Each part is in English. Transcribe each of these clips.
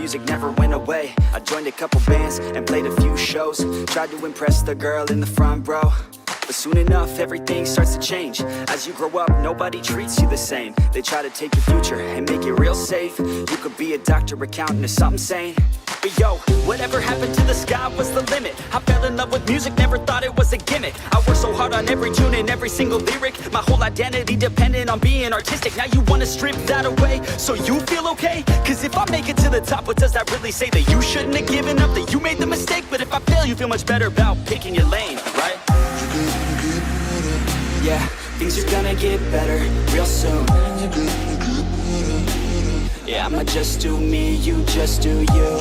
music never went away. I joined a couple bands and played a few shows. Tried to impress the girl in the front row. But soon enough, everything starts to change. As you grow up, nobody treats you the same. They try to take your future and make it real safe. You could be a doctor, accountant, or something sane. But yo, whatever happened to the sky was the limit. I fell in love with music, never thought it was a gimmick. I worked so hard on every tune and every single lyric. My whole identity depended on being artistic. Now you wanna strip that away so you feel okay? Cause if I make it to the top, what does that really say? That you shouldn't have given up, that you made the mistake? But if I fail, you feel much better about picking your lane, right? Yeah, things are gonna get better real soon. Yeah, I'ma just do me, you just do you.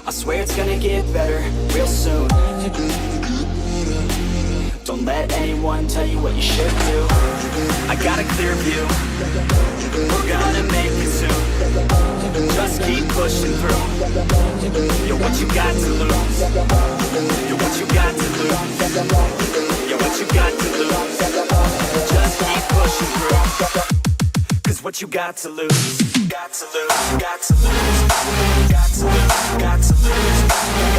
I swear it's gonna get better real soon. Don't let anyone tell you what you should do. I got a clear view. We're gonna make it soon. Just keep pushing through. You're what you got to lose. You're what you got to lose. You're what you got to lose. Just keep pushing through. Cause what you got to lose. Got to lose. Got to lose. Got to lose. Got to lose.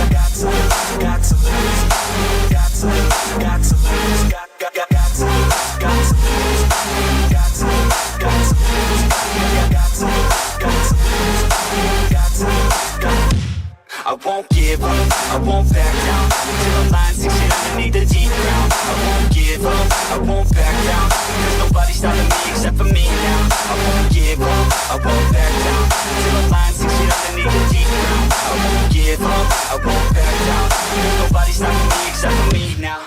Got to lose. Got to lose. Got to lose. Got to lose. Got to lose. Got to lose. Got to lose. Got to lose. Got to lose. Got to lose. Got to lose. I won't give up, I won't back down till the line sinks in underneath the deep ground. I won't give up, I won't back down, cause nobody's stopping me except for me now. I won't give up, I won't back down till the line sinks in underneath the deep ground. I won't give up, I won't back down, cause nobody's stopping me except for me now.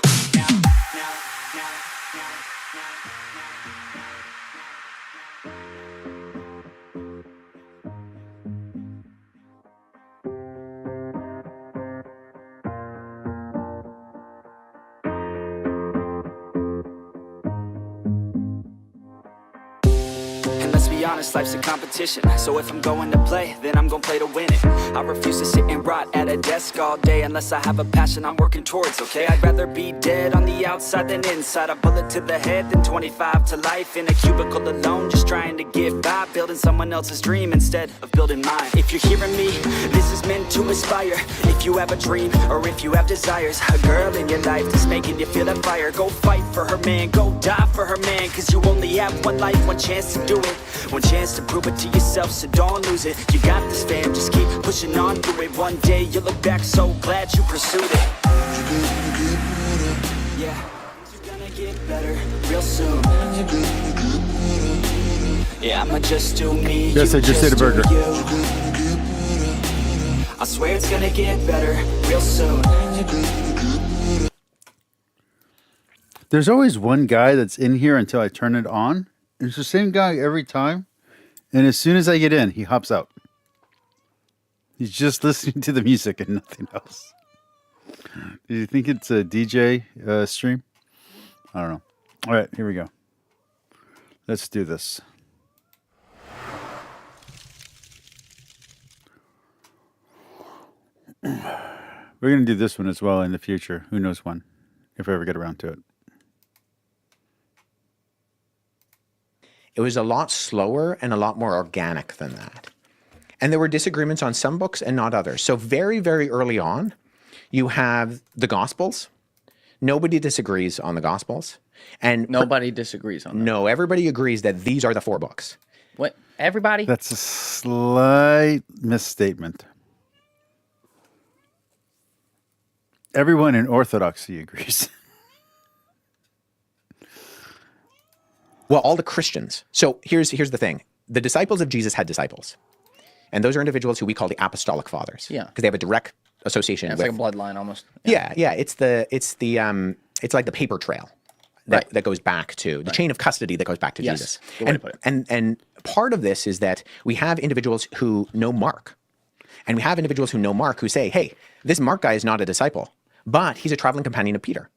Be honest, life's a competition. So if I'm going to play, then I'm gonna play to win it. I refuse to sit and rot at a desk all day unless I have a passion I'm working towards, okay? I'd rather be dead on the outside than inside. A bullet to the head than 25 to life in a cubicle alone, just trying to get by, building someone else's dream instead of building mine. If you're hearing me, this is meant to inspire. If you have a dream or if you have desires, a girl in your life that's making you feel that fire, go fight for her man, go die for her man. Cause you only have one life, one chance to do it, one chance to prove it to yourself, so don't lose it. You got this, fam, just keep pushing on through it. One day you'll look back so glad you pursued it. Yeah, you're gonna get better real soon. Yeah, I'ma just do me. Yes, I just ate a burger. I swear it's gonna get better real soon. There's always one guy that's in here until I turn it on. It's the same guy every time. And as soon as I get in, he hops out. He's just listening to the music and nothing else. Do you think it's a DJ stream? I don't know. All right, here we go. Let's do this. We're going to do this one as well in the future. Who knows when, if I ever get around to it. It was a lot slower and a lot more organic than that. And there were disagreements on some books and not others. So very, very early on, you have the Gospels. Nobody disagrees on the Gospels. And nobody disagrees on that. No, everybody agrees that these are the 4 books. What? Everybody? That's a slight misstatement. Everyone in Orthodoxy agrees. Well, all the Christians. So here's the thing. The disciples of Jesus had disciples. And those are individuals who we call the apostolic fathers. Yeah. Because they have a direct association It's with. like a bloodline almost. Yeah. It's like the paper trail that goes back to the chain of custody that goes back to Jesus. Good way to put it. And part of this is that we have individuals who know Mark. And we have individuals who know Mark who say, hey, this Mark guy is not a disciple, but he's a traveling companion of Peter.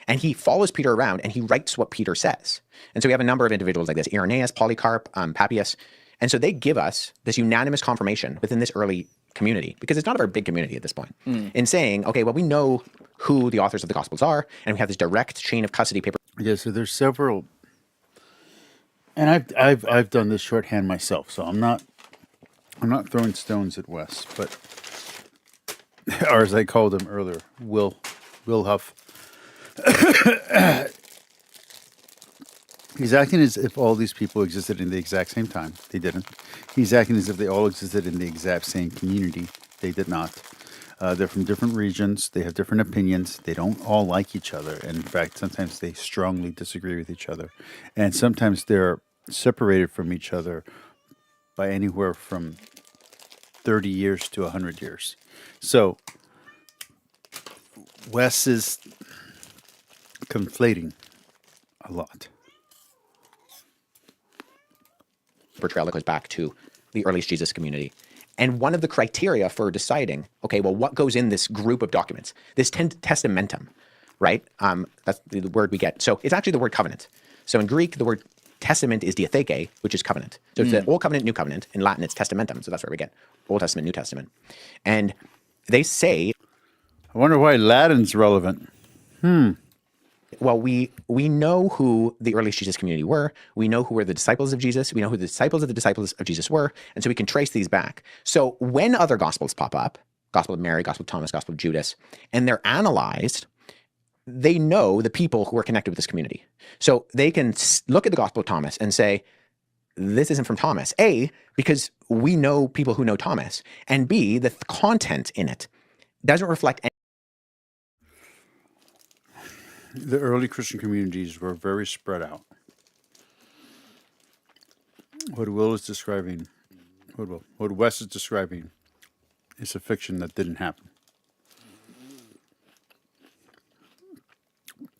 And he follows Peter around and he writes what Peter says. And so we have a number of individuals like this, Irenaeus, Polycarp, Papias. And so they give us this unanimous confirmation within this early community, because it's not a very big community at this point, in saying, okay, well, we know who the authors of the Gospels are, and we have this direct chain of custody paper. Yeah, so there's several, and I've done this shorthand myself, so I'm not I'm not throwing stones at Wes, but, or as I called him earlier, Will Huff. He's acting as if all these people existed in the exact same time. They didn't. He's acting as if they all existed in the exact same community. They did not. They're from different regions. They have different opinions. They don't all like each other. And in fact, sometimes they strongly disagree with each other. And sometimes they're separated from each other by anywhere from 30 years to 100 years. So Wes is conflating a lot. Portrayal that goes back to the earliest Jesus community. And one of the criteria for deciding, okay, well, what goes in this group of documents, this testamentum, right? That's the word we get. So it's actually the word covenant. So in Greek, the word testament is diatheke, which is covenant. So it's the Old Covenant, New Covenant. In Latin, it's testamentum. So that's where we get Old Testament, New Testament. And they say, I wonder why Latin's relevant. well, we know who the earliest Jesus community were. We know who were the disciples of Jesus. We know who the disciples of Jesus were. And so we can trace these back. So when other gospels pop up, Gospel of Mary, Gospel of Thomas, Gospel of Judas, and they're analyzed, they know the people who are connected with this community. So they can look at the Gospel of Thomas and say, this isn't from Thomas. A, because we know people who know Thomas. And B, the content in it doesn't reflect any. The early Christian communities were very spread out. What Will is describing, what Wes is describing, is a fiction that didn't happen.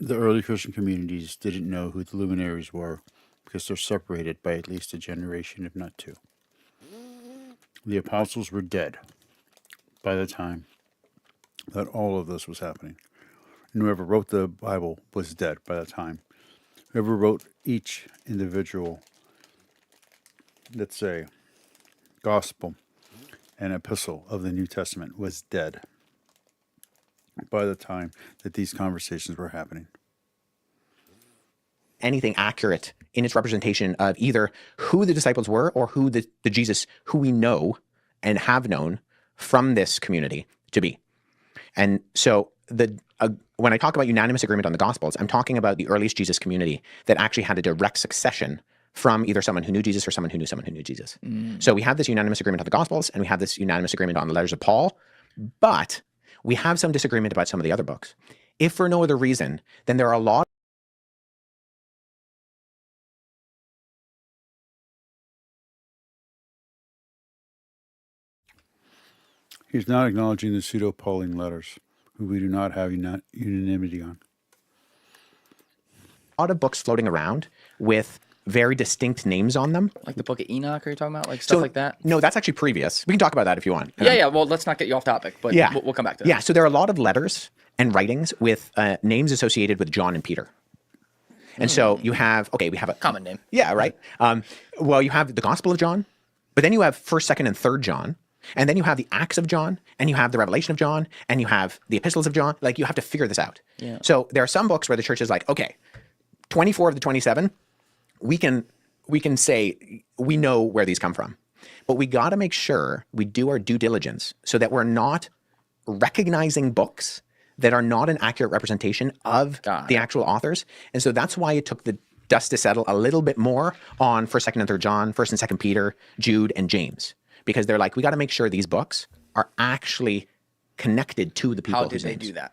The early Christian communities didn't know who the luminaries were because they're separated by at least a generation, if not two. The apostles were dead by the time that all of this was happening. And whoever wrote the Bible was dead by the time. Whoever wrote each individual, let's say, gospel and epistle of the New Testament was dead by the time that these conversations were happening. Anything accurate in its representation of either who the disciples were or who the Jesus who we know and have known from this community to be. And so when I talk about unanimous agreement on the Gospels, I'm talking about the earliest Jesus community that actually had a direct succession from either someone who knew Jesus or someone who knew Jesus. So we have this unanimous agreement on the Gospels, and we have this unanimous agreement on the letters of Paul, but we have some disagreement about some of the other books. If for no other reason, then there are a lot. He's not acknowledging the pseudo-Pauline letters, who we do not have unanimity on. A lot of books floating around with very distinct names on them. Like the Book of Enoch, are you talking about? Like stuff like that? No, that's actually previous. We can talk about that if you want. Yeah. Well, let's not get you off topic, but we'll come back to that. Yeah, so there are a lot of letters and writings with names associated with John and Peter. And so you have, we have a Common name. Yeah, right. Well, you have the Gospel of John, but then you have 1st, 2nd, and 3rd John. And then you have the Acts of John, and you have the Revelation of John, and you have the Epistles of John. Like, you have to figure this out. Yeah. So there are some books where the church is like, okay, 24 of the 27, we can say we know where these come from. But we got to make sure we do our due diligence so that we're not recognizing books that are not an accurate representation of the actual authors. And so that's why it took the dust to settle a little bit more on 1st, 2nd, and 3rd John, 1st and 2nd Peter, Jude, and James. Because they're like, we got to make sure these books are actually connected to the people. How did they do that?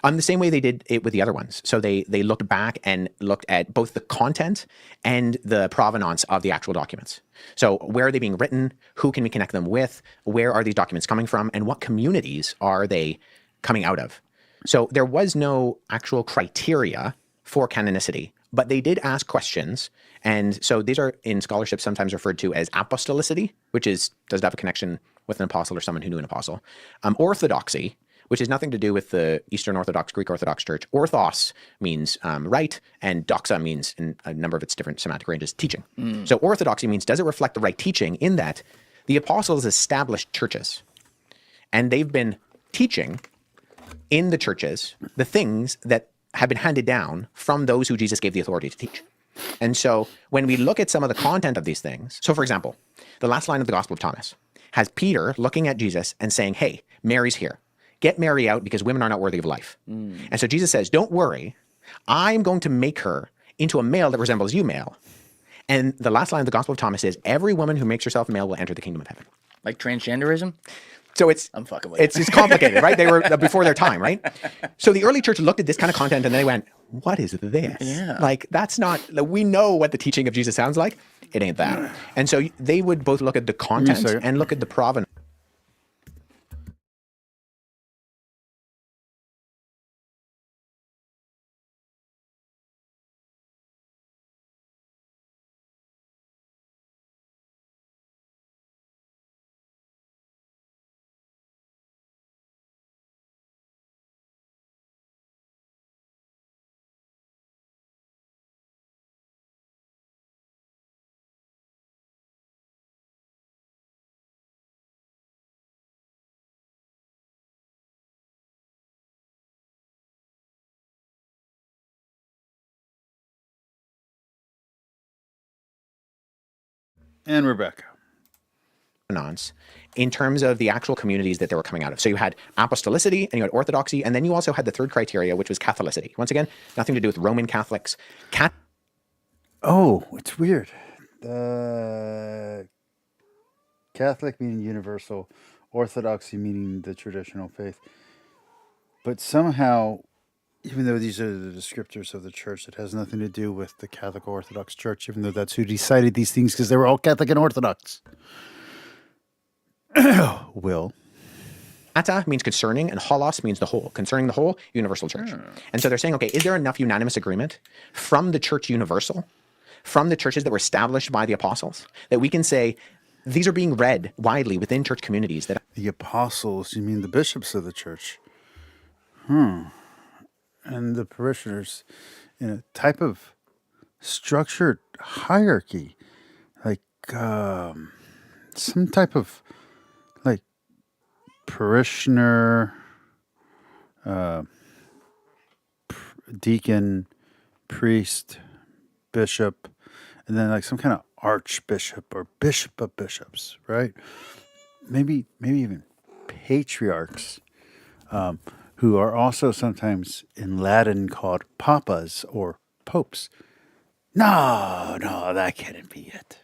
The same way they did it with the other ones. So they looked back and looked at both the content and the provenance of the actual documents. So where are they being written? Who can we connect them with? Where are these documents coming from? And what communities are they coming out of? So there was no actual criteria for canonicity, but they did ask questions. And so these are in scholarship sometimes referred to as apostolicity, which does it have a connection with an apostle or someone who knew an apostle? Orthodoxy, which has nothing to do with the Eastern Orthodox, Greek Orthodox Church. Orthos means right, and doxa means, in a number of its different semantic ranges, teaching. So orthodoxy means, does it reflect the right teaching in that the apostles established churches, and they've been teaching in the churches the things that have been handed down from those who Jesus gave the authority to teach. And so when we look at some of the content of these things, so for example, the last line of the Gospel of Thomas has Peter looking at Jesus and saying, hey, Mary's here. Get Mary out because women are not worthy of life. And so Jesus says, don't worry. I'm going to make her into a male that resembles you, male. And the last line of the Gospel of Thomas is, every woman who makes herself male will enter the kingdom of heaven. Like transgenderism? So I'm fucking with it's complicated, right? They were before their time, right? So the early church looked at this kind of content and they went, what is this? Yeah. Like, that's not, we know what the teaching of Jesus sounds like. It ain't that. And so they would both look at the content and look at the provenance. And we're back. In terms of the actual communities that they were coming out of. So you had apostolicity and you had orthodoxy, and then you also had the third criteria, which was Catholicity. Once again, nothing to do with Roman Catholics. Oh, it's weird. Catholic meaning universal, Orthodoxy meaning the traditional faith. But somehow, even though these are the descriptors of the church, it has nothing to do with the Catholic Orthodox Church, even though that's who decided these things because they were all Catholic and Orthodox. Will. Kata means concerning, and holos means the whole. Concerning the whole, universal church. And so they're saying, okay, is there enough unanimous agreement from the church universal, from the churches that were established by the apostles, that we can say these are being read widely within church communities? That The apostles, you mean the bishops of the church? And the parishioners in a type of structured hierarchy, like some type of like parishioner, deacon, priest, bishop, and then like some kind of archbishop or bishop of bishops, right? Maybe even patriarchs, who are also sometimes in Latin called papas or popes. No, that couldn't be it.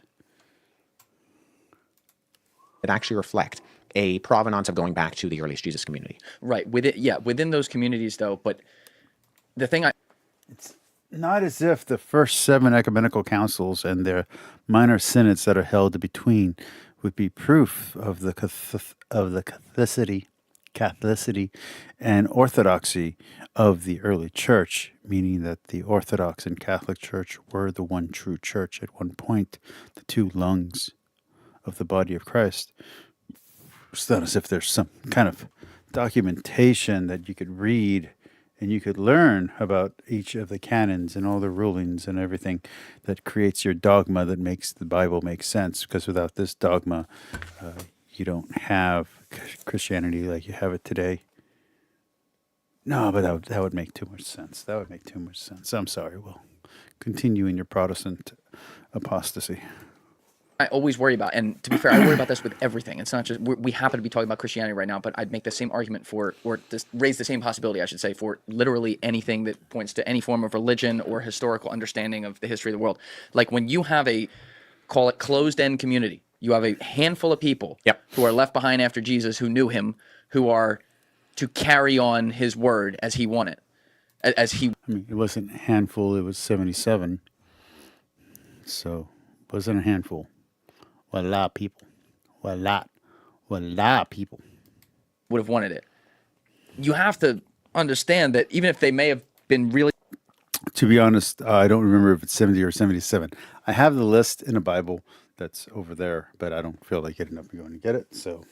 that actually reflect a provenance of going back to the earliest Jesus community. Right. Within those communities, though. But the thing It's not as if the first 7 ecumenical councils and their minor synods that are held between would be proof of the Catholicity and orthodoxy of the early church, meaning that the Orthodox and Catholic Church were the one true church at one point, the 2 lungs of the body of Christ. It's not as if there's some kind of documentation that you could read and you could learn about each of the canons and all the rulings and everything that creates your dogma that makes the Bible make sense. Because without this dogma, you don't have Christianity like you have it today. No, but that would make too much sense. That would make too much sense. I'm sorry, Will. Continue in your Protestant apostasy. I always worry about, and to be fair, I worry about this with everything. It's not just, we happen to be talking about Christianity right now, but I'd make the same argument for, or raise the same possibility, I should say, for literally anything that points to any form of religion or historical understanding of the history of the world. Like when you have call it closed-end community, you have a handful of people who are left behind after Jesus who knew him, who are to carry on his word as he wanted. I mean, it wasn't a handful, it was 77. So it wasn't a handful. Well, a lot of people. A lot of people would have wanted it. You have to understand that even if they may have been really... To be honest, I don't remember if it's 70 or 77. I have the list in a Bible that's over there, but I don't feel like getting up and going to get it, so...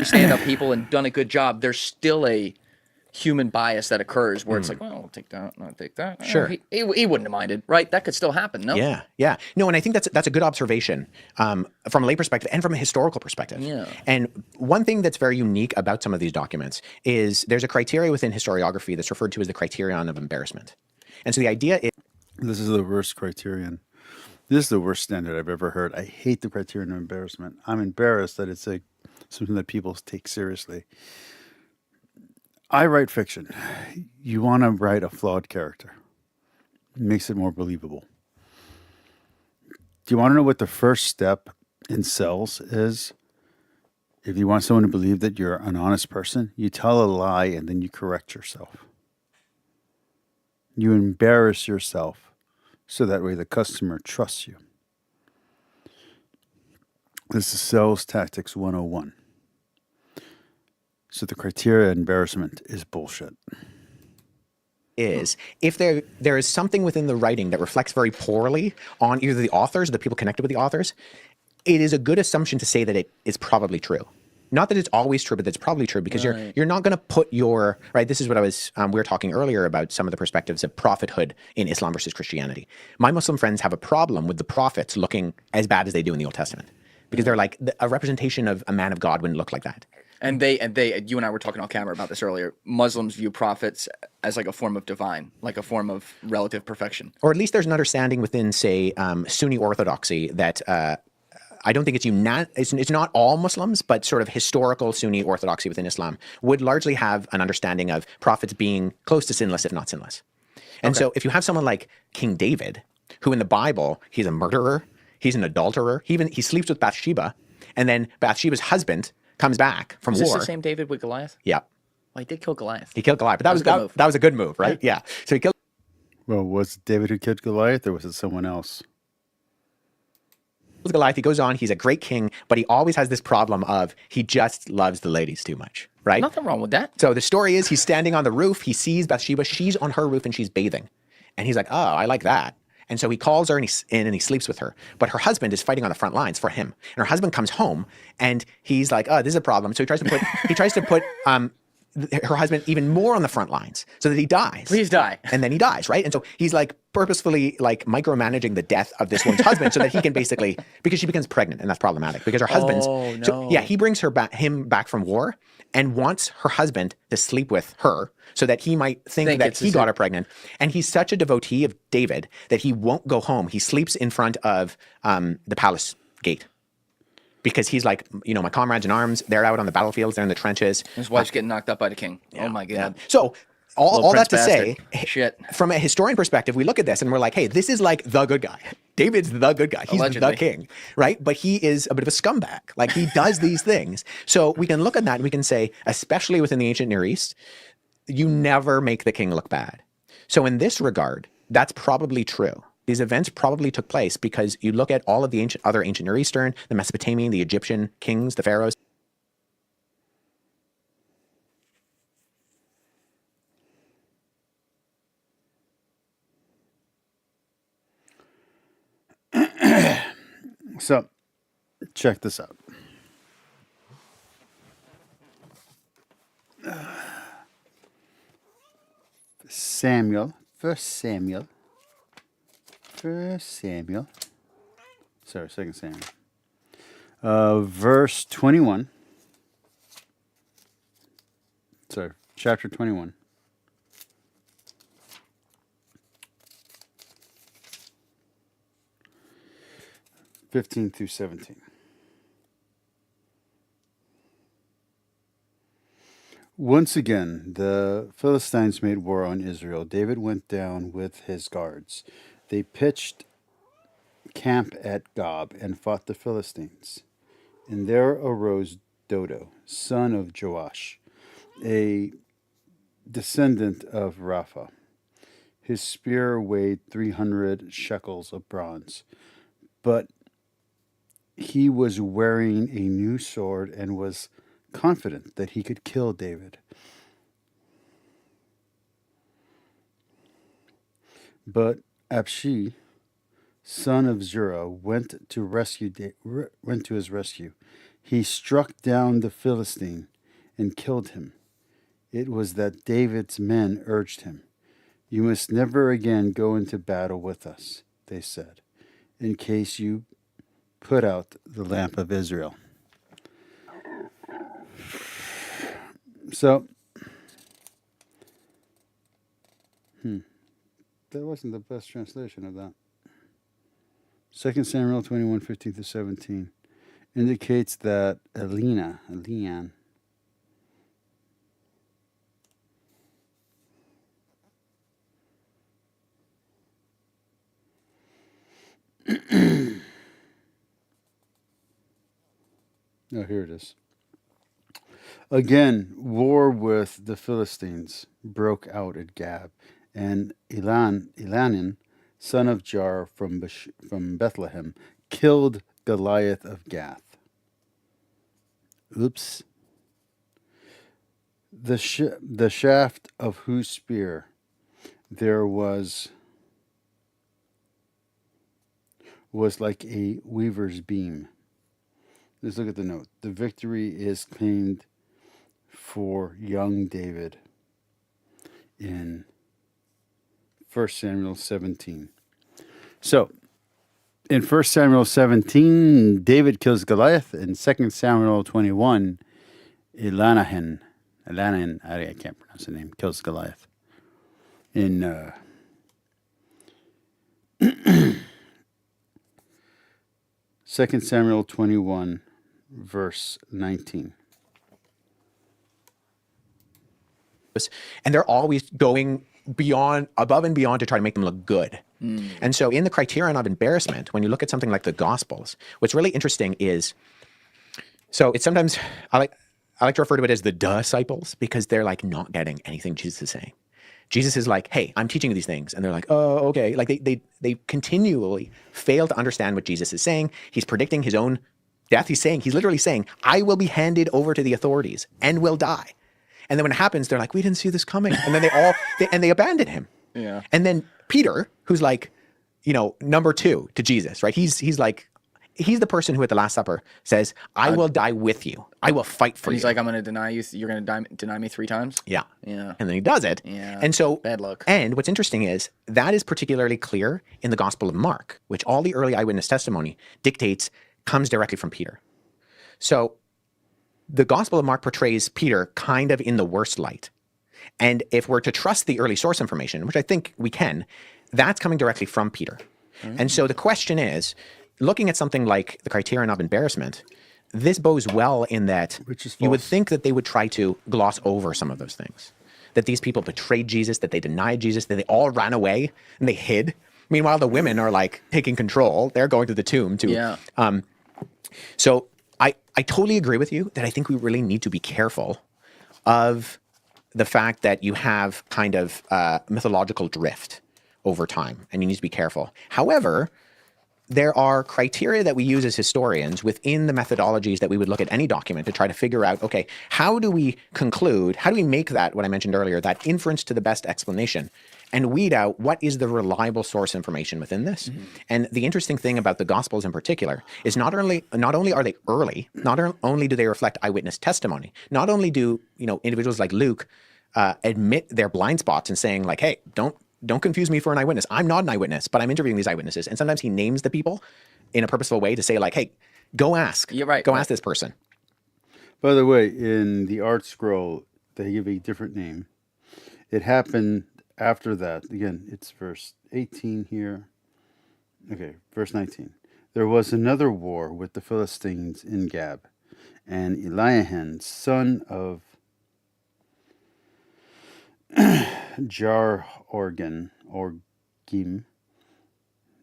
stand-up people and done a good job, there's still a human bias that occurs where it's like, well, I'll take that, I'll take that. Sure. He wouldn't have minded, right? That could still happen, no? Yeah. No, and I think that's a good observation from a lay perspective and from a historical perspective. Yeah. And one thing that's very unique about some of these documents is there's a criteria within historiography that's referred to as the criterion of embarrassment. And so the idea is... This is the worst criterion This is the worst standard I've ever heard. I hate the criterion of embarrassment. I'm embarrassed that it's something that people take seriously. I write fiction. You want to write a flawed character. It makes it more believable. Do you want to know what the first step in sales is? If you want someone to believe that you're an honest person, you tell a lie and then you correct yourself. You embarrass yourself so that way the customer trusts you. This is Sales Tactics 101. So the criteria of embarrassment is bullshit. Is if there is something within the writing that reflects very poorly on either the authors or the people connected with the authors, it is a good assumption to say that it is probably true. Not that it's always true, but that it's probably true because you're not going to put your right. This is what I was. We were talking earlier about some of the perspectives of prophethood in Islam versus Christianity. My Muslim friends have a problem with the prophets looking as bad as they do in the Old Testament because they're like a representation of a man of God wouldn't look like that. And you and I were talking on camera about this earlier. Muslims view prophets as like a form of divine, like a form of relative perfection. Or at least there's an understanding within, say, Sunni orthodoxy that I don't think it's not all Muslims, but sort of historical Sunni orthodoxy within Islam would largely have an understanding of prophets being close to sinless, if not sinless. And so if you have someone like King David, who in the Bible, he's a murderer, he's an adulterer, he sleeps with Bathsheba, and then Bathsheba's husband comes back from war. Is this the same David with Goliath? Yeah. Well, he did kill Goliath. He killed Goliath, but that was a good move, right? Yeah. So he killed. Well, was it David who killed Goliath or was it someone else? Goliath, he goes on, he's a great king, but he always has this problem of he just loves the ladies too much, right? Nothing wrong with that. So the story is he's standing on the roof, he sees Bathsheba, she's on her roof and she's bathing. And he's like, oh, I like that. And so he calls her and he sleeps with her. But her husband is fighting on the front lines for him. And her husband comes home and he's like, oh, this is a problem. So he tries to put her husband even more on the front lines so that he dies. Please die. And then he dies, right? And so he's like purposefully like micromanaging the death of this woman's husband so that he can basically, because she becomes pregnant and that's problematic because her husband's, so yeah, he brings him back from war and wants her husband to sleep with her so that he might think that he got her pregnant. And he's such a devotee of David that he won't go home. He sleeps in front of the palace gate. Because he's like, my comrades in arms, they're out on the battlefields, they're in the trenches. His wife's getting knocked up by the king. Yeah, oh my God. Yeah. So all that to say, shit. From a historian perspective, we look at this and we're like, hey, this is like the good guy. David's the good guy. He's Allegedly. the king, right? But he is a bit of a scumbag. Like he does these things. So we can look at that and we can say, especially within the ancient Near East, you never make the king look bad. So in this regard, that's probably true. These events probably took place because you look at all of the other ancient Near Eastern, the Mesopotamian, the Egyptian kings, the pharaohs. So, check this out. First Samuel. Sorry, 2 Samuel. Verse 21. Sorry, chapter 21. (15 through 17). Once again, the Philistines made war on Israel. David went down with his guards. They pitched camp at Gob and fought the Philistines. And there arose Dodo, son of Joash, a descendant of Rapha. His spear weighed 300 shekels of bronze, but he was wearing a new sword and was confident that he could kill David. But Abshi, son of Zerah, went to his rescue. He struck down the Philistine and killed him. It was that David's men urged him, "You must never again go into battle with us," they said, "in case you put out the lamp of Israel." So, that wasn't the best translation of that. 2 Samuel 21, 15 to 17 indicates that Elian, oh, here it is. Again, war with the Philistines broke out at Gab, and Elanin, son of Jar from Bethlehem, killed Goliath of Gath. Oops. The shaft of whose spear there was like a weaver's beam. Let's look at the note. The victory is claimed for young David in 1 Samuel 17. So, in 1 Samuel 17, David kills Goliath. In 2 Samuel 21, Elanahan, I can't pronounce the name, kills Goliath. In 2 Samuel 21, verse 19. And they're always going above and beyond to try to make them look good. And so in the criterion of embarrassment, when you look at something like the Gospels, what's really interesting is, so it's sometimes, I like to refer to it as the disciples, because they're like not getting anything Jesus is saying. Jesus is like, hey, I'm teaching you these things. And they're like, oh, okay. Like they continually fail to understand what Jesus is saying. He's predicting his own death. He's literally saying, I will be handed over to the authorities and will die. And then when it happens, they're like, we didn't see this coming. And then they abandon him. Yeah. And then Peter, who's like, number two to Jesus, right? He's the person who at the Last Supper says, I will die with you. I will fight for you. He's like, I'm going to deny you. You're going to deny me 3 times? Yeah. Yeah. And then he does it. Yeah. And so, bad luck. And what's interesting is that is particularly clear in the Gospel of Mark, which all the early eyewitness testimony dictates comes directly from Peter. So the Gospel of Mark portrays Peter kind of in the worst light. And if we're to trust the early source information, which I think we can, that's coming directly from Peter. And so the question is, looking at something like the criterion of embarrassment, this bodes well in that you would think that they would try to gloss over some of those things. That these people betrayed Jesus, that they denied Jesus, that they all ran away and they hid. Meanwhile, the women are like taking control. They're going to the tomb too. Yeah. So I totally agree with you that I think we really need to be careful of the fact that you have kind of mythological drift over time, and you need to be careful. However, there are criteria that we use as historians within the methodologies that we would look at any document to try to figure out, okay, how do we conclude, how do we make that, what I mentioned earlier, that inference to the best explanation, and weed out what is the reliable source information within this. And the interesting thing about the Gospels in particular is not only are they early, not only do they reflect eyewitness testimony, not only do individuals like Luke admit their blind spots and saying like, hey, don't confuse me for an eyewitness. I'm not an eyewitness, but I'm interviewing these eyewitnesses. And sometimes he names the people in a purposeful way to say like, hey, go ask. You're right. Go ask this person. By the way, in the art scroll, they give a different name. It happened after that. Again, it's verse 18 here. Okay, verse 19. There was another war with the Philistines in Gab, and Eliahan, son of Jar-Orgim,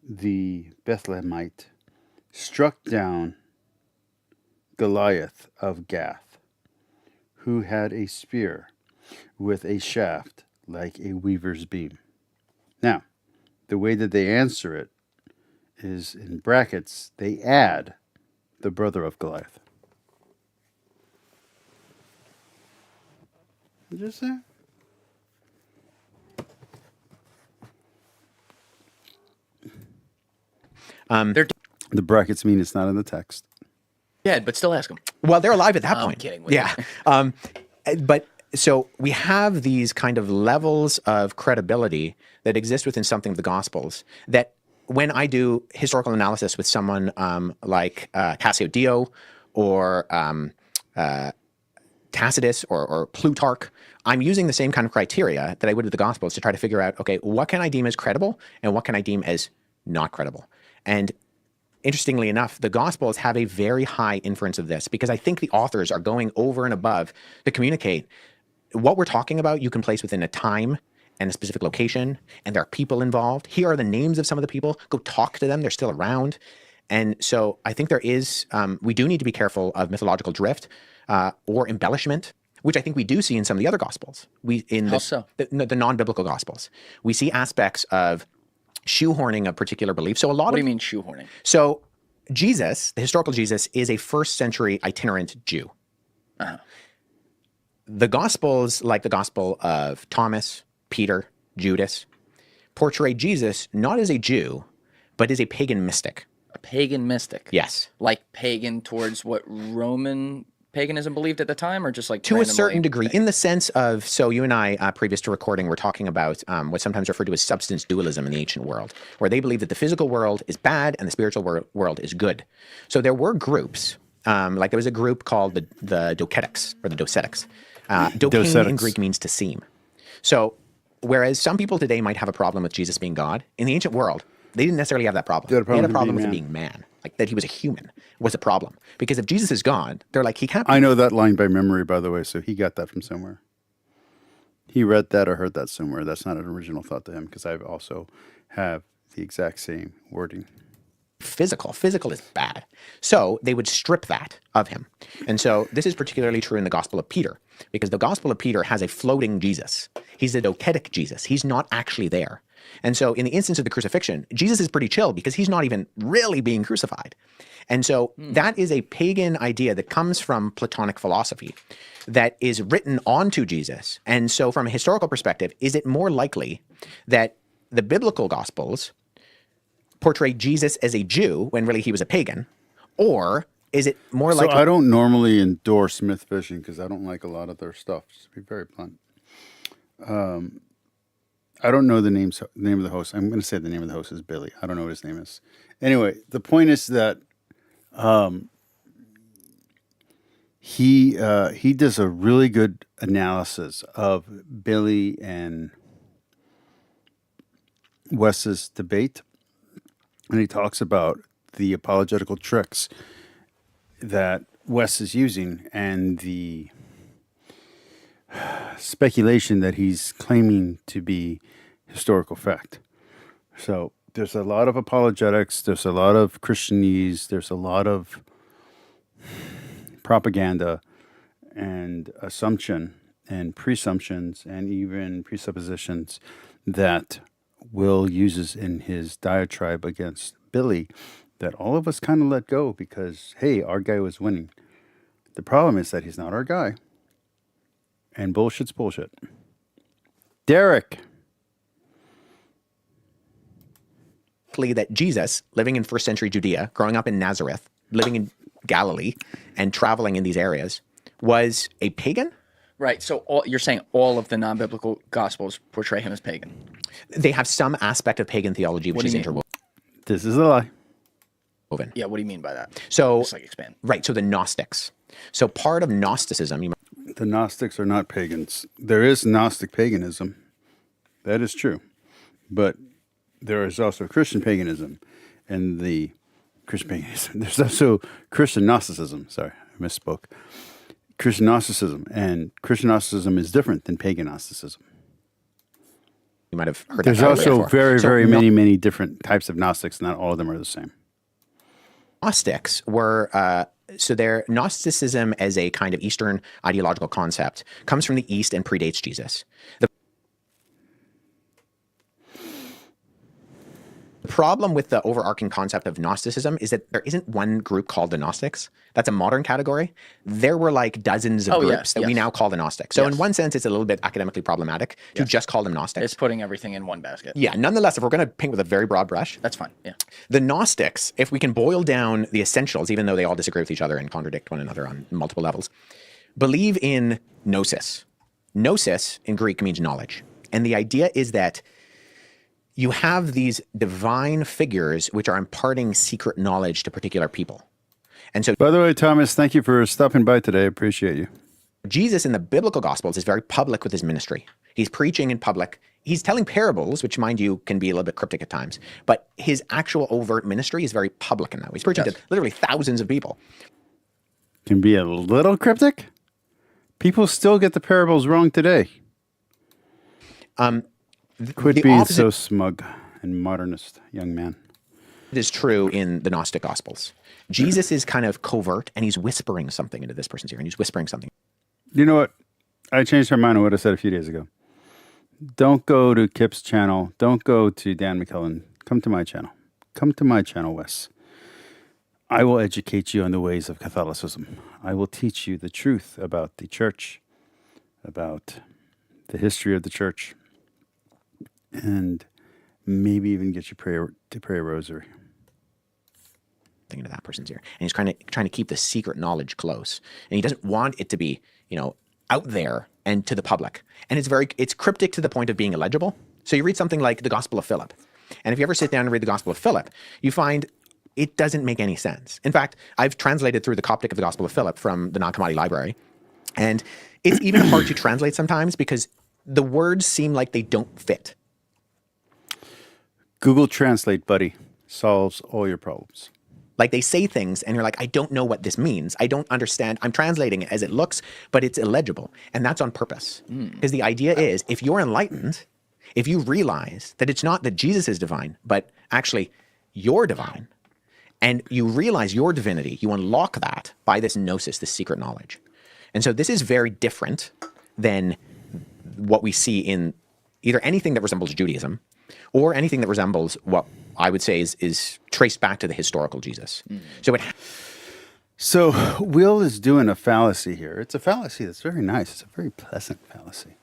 the Bethlehemite, struck down Goliath of Gath, who had a spear with a shaft like a weaver's beam. Now, the way that they answer it is in brackets, they add the brother of Goliath. Did you say? They're The brackets mean it's not in the text. dead, but still ask them. Well, they're alive at that I'm point. kidding with Yeah. But so we have these kind of levels of credibility that exist within something of the Gospels that when I do historical analysis with someone like Cassio Dio or Tacitus or Plutarch, I'm using the same kind of criteria that I would with the Gospels to try to figure out, okay, what can I deem as credible and what can I deem as not credible? And interestingly enough, the Gospels have a very high inference of this because I think the authors are going over and above to communicate what we're talking about. You can place within a time and a specific location, and there are people involved. Here are the names of some of the people. Go talk to them. They're still around. And so I think there is, we do need to be careful of mythological drift or embellishment, which I think we do see in some of the other Gospels. How so? The non-biblical Gospels. We see aspects of shoehorning a particular belief. So What do you mean shoehorning? So Jesus, the historical Jesus, is a first century itinerant Jew. Uh-huh. The Gospels, like the Gospel of Thomas, Peter, Judas, portray Jesus not as a Jew, but as a pagan mystic. A pagan mystic. Yes. Like pagan towards what Roman paganism believed at the time, or just like To a randomly certain degree, pagan? in the sense of, so you and I, previous to recording, were talking about what's sometimes referred to as substance dualism in the ancient world, where they believe that the physical world is bad and the spiritual world is good. So there were groups, like there was a group called the Docetics, or the Docetics. Docene in Greek means to seem. So whereas some people today might have a problem with Jesus being God, in the ancient world, they didn't necessarily have that problem. They had a problem with him being man, like that he was a human was a problem. Because if Jesus is God, they're like, he can't be. I know that line by memory, by the way, so he got that from somewhere. He read that or heard that somewhere. That's not an original thought to him, because I also have the exact same wording. Physical. Physical is bad. So they would strip that of him. And so this is particularly true in the Gospel of Peter, because the Gospel of Peter has a floating Jesus. He's a docetic Jesus. He's not actually there. And so in the instance of the crucifixion, Jesus is pretty chill because he's not even really being crucified. And so that is a pagan idea that comes from Platonic philosophy that is written onto Jesus. And so from a historical perspective, is it more likely that the biblical Gospels portray Jesus as a Jew when really he was a pagan? Or is it more So likely... I don't normally endorse myth fishing because I don't like a lot of their stuff, just to be very blunt. I don't know the name of the host. I'm going to say the name of the host is Billy. I don't know what his name is. Anyway, the point is that he does a really good analysis of Billy and Wes's debate, and he talks about the apologetical tricks that Wes is using and the speculation that he's claiming to be historical fact. So there's a lot of apologetics, there's a lot of Christianese, there's a lot of propaganda and assumption and presumptions and even presuppositions that Will uses in his diatribe against Billy that all of us kind of let go because, hey, our guy was winning. The problem is that he's not our guy. And bullshit's bullshit. Derek. That Jesus, living in first century Judea, growing up in Nazareth, living in Galilee, and traveling in these areas, was a pagan? Right. So you're saying all of the non-biblical Gospels portray him as pagan? They have some aspect of pagan theology, which is interwoven. This is a lie. Yeah, what do you mean by that? So, just like expand. Right, so the Gnostics. So part of Gnosticism... The Gnostics are not pagans. There is Gnostic paganism. That is true. But there is also Christian paganism. And the Christian paganism. There's also Christian Gnosticism. Sorry, I misspoke. Christian Gnosticism. And Christian Gnosticism is different than pagan Gnosticism. You might have heard There's that also before. very many different types of Gnostics. Not all of them are the same. Gnostics were... So their Gnosticism as a kind of Eastern ideological concept comes from the East and predates Jesus. The problem with the overarching concept of Gnosticism is that there isn't one group called the Gnostics. That's a modern category. There were like dozens of groups that we now call the Gnostics. So in one sense, it's a little bit academically problematic to just call them Gnostics. It's putting everything in one basket. Yeah, nonetheless, if we're going to paint with a very broad brush, that's fine. Yeah. The Gnostics, if we can boil down the essentials, even though they all disagree with each other and contradict one another on multiple levels, believe in gnosis. Gnosis in Greek means knowledge. And the idea is that you have these divine figures which are imparting secret knowledge to particular people. And so, by the way, Thomas, thank you for stopping by today. I appreciate you. Jesus in the biblical Gospels is very public with his ministry. He's preaching in public he's telling parables, which, mind you, can be a little bit cryptic at times, but his actual overt ministry is very public in that way. He's preaching to literally thousands of people. Can be a little cryptic. People still get the parables wrong today. Quit being so smug and modernist, young man. It is true in the Gnostic Gospels. Jesus is kind of covert, and he's whispering something into this person's ear, and he's whispering something. You know what? I changed my mind on what I said a few days ago. Don't go to Kip's channel. Don't go to Dan McKellen. Come to my channel. Come to my channel, Wes. I will educate you on the ways of Catholicism. I will teach you the truth about the church, about the history of the church, and maybe even get you to pray a rosary. Into that person's ear, and he's trying to keep the secret knowledge close, and he doesn't want it to be, out there and to the public. And it's cryptic to the point of being illegible. So you read something like the Gospel of Philip, and if you ever sit down and read the Gospel of Philip, you find it doesn't make any sense. In fact, I've translated through the Coptic of the Gospel of Philip from the Nag Hammadi library, and it's even hard to translate sometimes because the words seem like they don't fit. Google Translate, buddy, solves all your problems. Like they say things and you're like, I don't know what this means. I don't understand. I'm translating it as it looks, but it's illegible. And that's on purpose. Because the idea is, if you're enlightened, if you realize that it's not that Jesus is divine, but actually you're divine, and you realize your divinity, you unlock that by this gnosis, this secret knowledge. And so this is very different than what we see in either anything that resembles Judaism or anything that resembles what I would say is traced back to the historical Jesus. So Will is doing a fallacy here. It's a fallacy that's very nice. It's a very pleasant fallacy.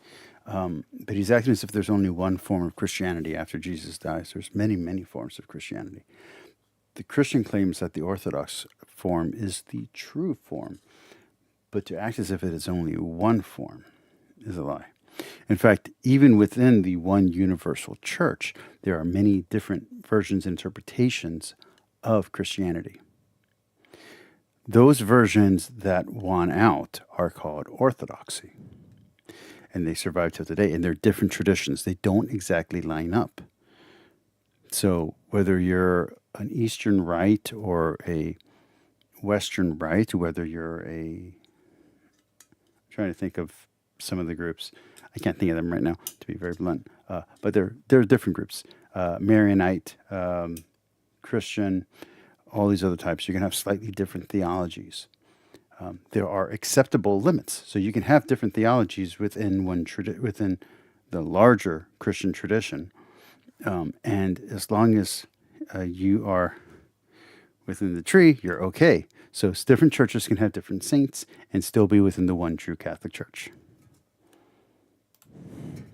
But he's acting as if there's only one form of Christianity after Jesus dies. There's many, many forms of Christianity. The Christian claims that the Orthodox form is the true form. But to act as if it is only one form is a lie. In fact, even within the one universal church, there are many different versions and interpretations of Christianity. Those versions that won out are called orthodoxy. And they survive till today. And they're different traditions. They don't exactly line up. So whether you're an Eastern Rite or a Western Rite, whether you're I'm trying to think of some of the groups. I can't think of them right now, to be very blunt. But they're different groups. Marianite, Christian, all these other types. You can have slightly different theologies. There are acceptable limits. So you can have different theologies within within the larger Christian tradition. And as long as you are within the tree, you're okay. So different churches can have different saints and still be within the one true Catholic Church.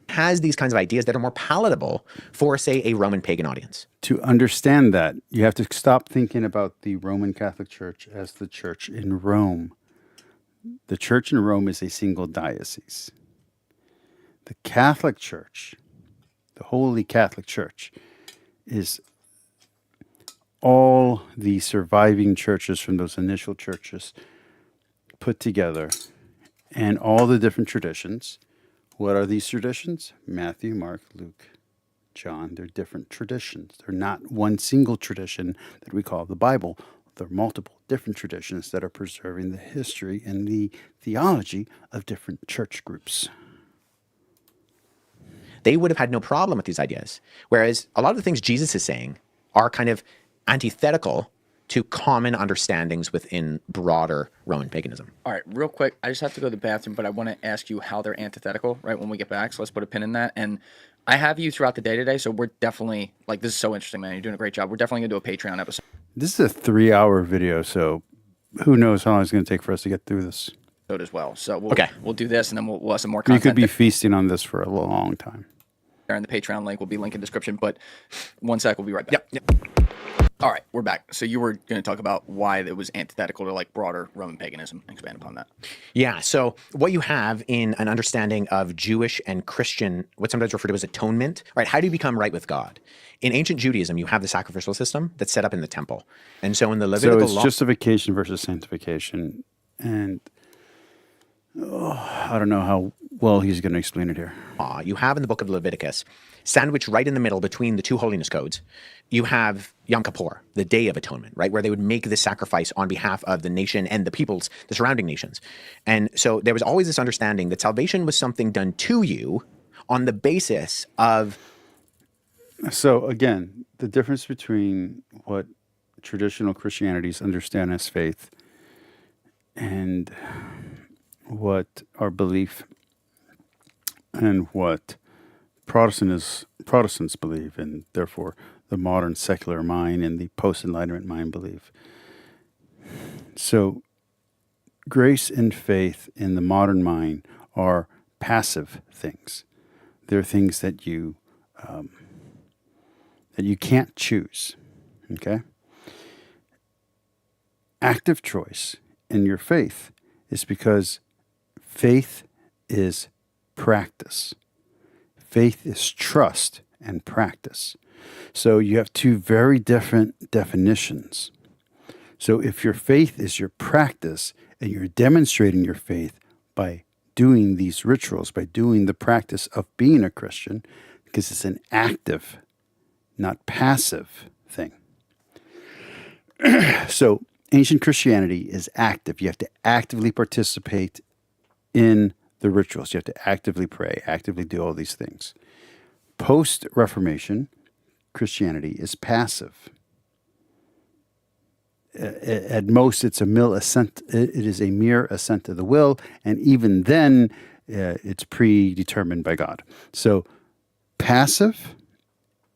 Has these kinds of ideas that are more palatable for, say, a Roman pagan audience. To understand that, you have to stop thinking about the Roman Catholic Church as the church in Rome. The church in Rome is a single diocese. The Catholic Church, the Holy Catholic Church, is all the surviving churches from those initial churches put together and all the different traditions. What are these traditions? Matthew, Mark, Luke, John. They're different traditions. They're not one single tradition that we call the Bible. They're multiple different traditions that are preserving the history and the theology of different church groups. They would have had no problem with these ideas. Whereas a lot of the things Jesus is saying are kind of antithetical to common understandings within broader Roman paganism. All right, real quick, I just have to go to the bathroom, but I want to ask you how they're antithetical, right, when we get back. So let's put a pin in that. And I have you throughout the day today, so we're definitely, this is so interesting, man. You're doing a great job. We're definitely going to do a Patreon episode. This is a 3-hour video, so who knows how long it's going to take for us to get through this. As well. So we'll do this, and then we'll have some more You content. could be feasting on this for a long time. And the Patreon link will be linked in the description, but one sec, we'll be right back. Yep. All right, we're back. So you were going to talk about why it was antithetical to broader Roman paganism. Expand upon that. Yeah. So what you have in an understanding of Jewish and Christian, what's sometimes referred to as atonement, right? How do you become right with God? In ancient Judaism, you have the sacrificial system that's set up in the temple. And so in the Levitical law... So it's justification versus sanctification. And I don't know how well he's going to explain it here. You have in the book of Leviticus, sandwiched right in the middle between the two holiness codes, you have Yom Kippur, the Day of Atonement, right, where they would make this sacrifice on behalf of the nation and the peoples, the surrounding nations. And so there was always this understanding that salvation was something done to you on the basis of. So again, the difference between what traditional Christianities understand as faith and what our belief and what Protestants believe, and therefore the modern secular mind and the post-Enlightenment mind believe. So grace and faith in the modern mind are passive things. They're things that you can't choose. Okay? Active choice in your faith is because faith is practice. Faith is trust and practice. So you have two very different definitions. So if your faith is your practice and you're demonstrating your faith by doing these rituals, by doing the practice of being a Christian, because it's an active, not passive thing. So ancient Christianity is active. You have to actively participate in the rituals. You have to actively pray, actively do all these things. Post-Reformation, Christianity is passive. At most, it's a mere assent. It is a mere assent to the will, and even then, it's predetermined by God. So, passive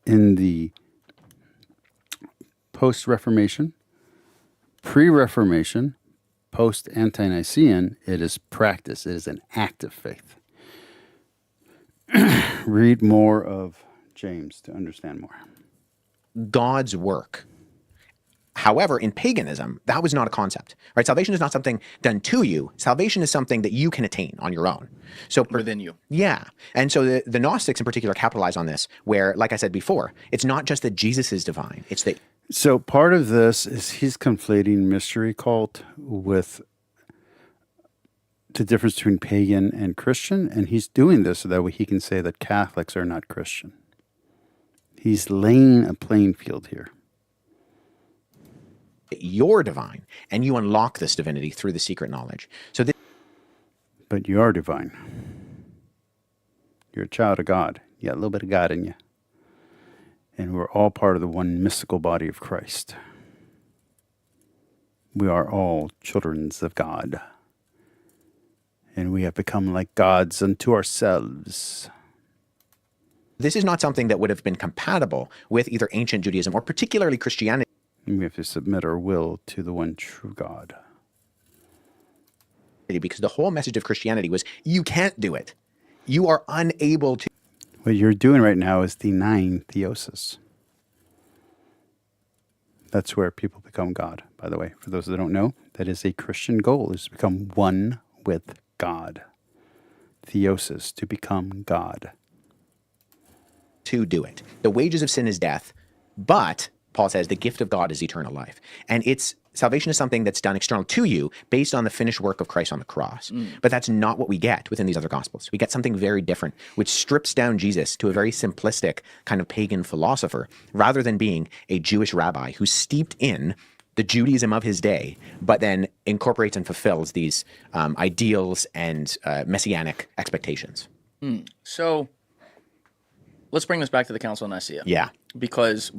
in the post-Reformation, pre-Reformation, post-Ante-Nicene, it is practice. It is an active faith. Read more of James to understand more. God's work. However, in paganism, that was not a concept, right? Salvation is not something done to you. Salvation is something that you can attain on your own. So within you. Yeah. And so the Gnostics in particular capitalize on this, where, like I said before, it's not just that Jesus is divine. It's that. So part of this is he's conflating mystery cult with the difference between pagan and Christian, and he's doing this so that way he can say that Catholics are not Christian. He's laying a playing field here. You're divine, and you unlock this divinity through the secret knowledge. So but you are divine. You're a child of God. You got a little bit of God in you. And we're all part of the one mystical body of Christ. We are all children of God. And we have become like gods unto ourselves. this is not something that would have been compatible with either ancient Judaism or particularly Christianity. We have to submit our will to the one true God. Because the whole message of Christianity was, you can't do it. You are unable to. What you're doing right now is denying theosis. That's where people become God, by the way. For those that don't know, that is a Christian goal, is to become one with God. Theosis, to become God. To do it. The wages of sin is death, but Paul says the gift of God is eternal life. And it's salvation is something that's done external to you based on the finished work of Christ on the cross. But that's not what we get within these other gospels. We get something very different, which strips down Jesus to a very simplistic kind of pagan philosopher, rather than being a Jewish rabbi who's steeped in the Judaism of his day, but then incorporates and fulfills these ideals and messianic expectations. So let's bring this back to the Council of Nicaea. Yeah. Because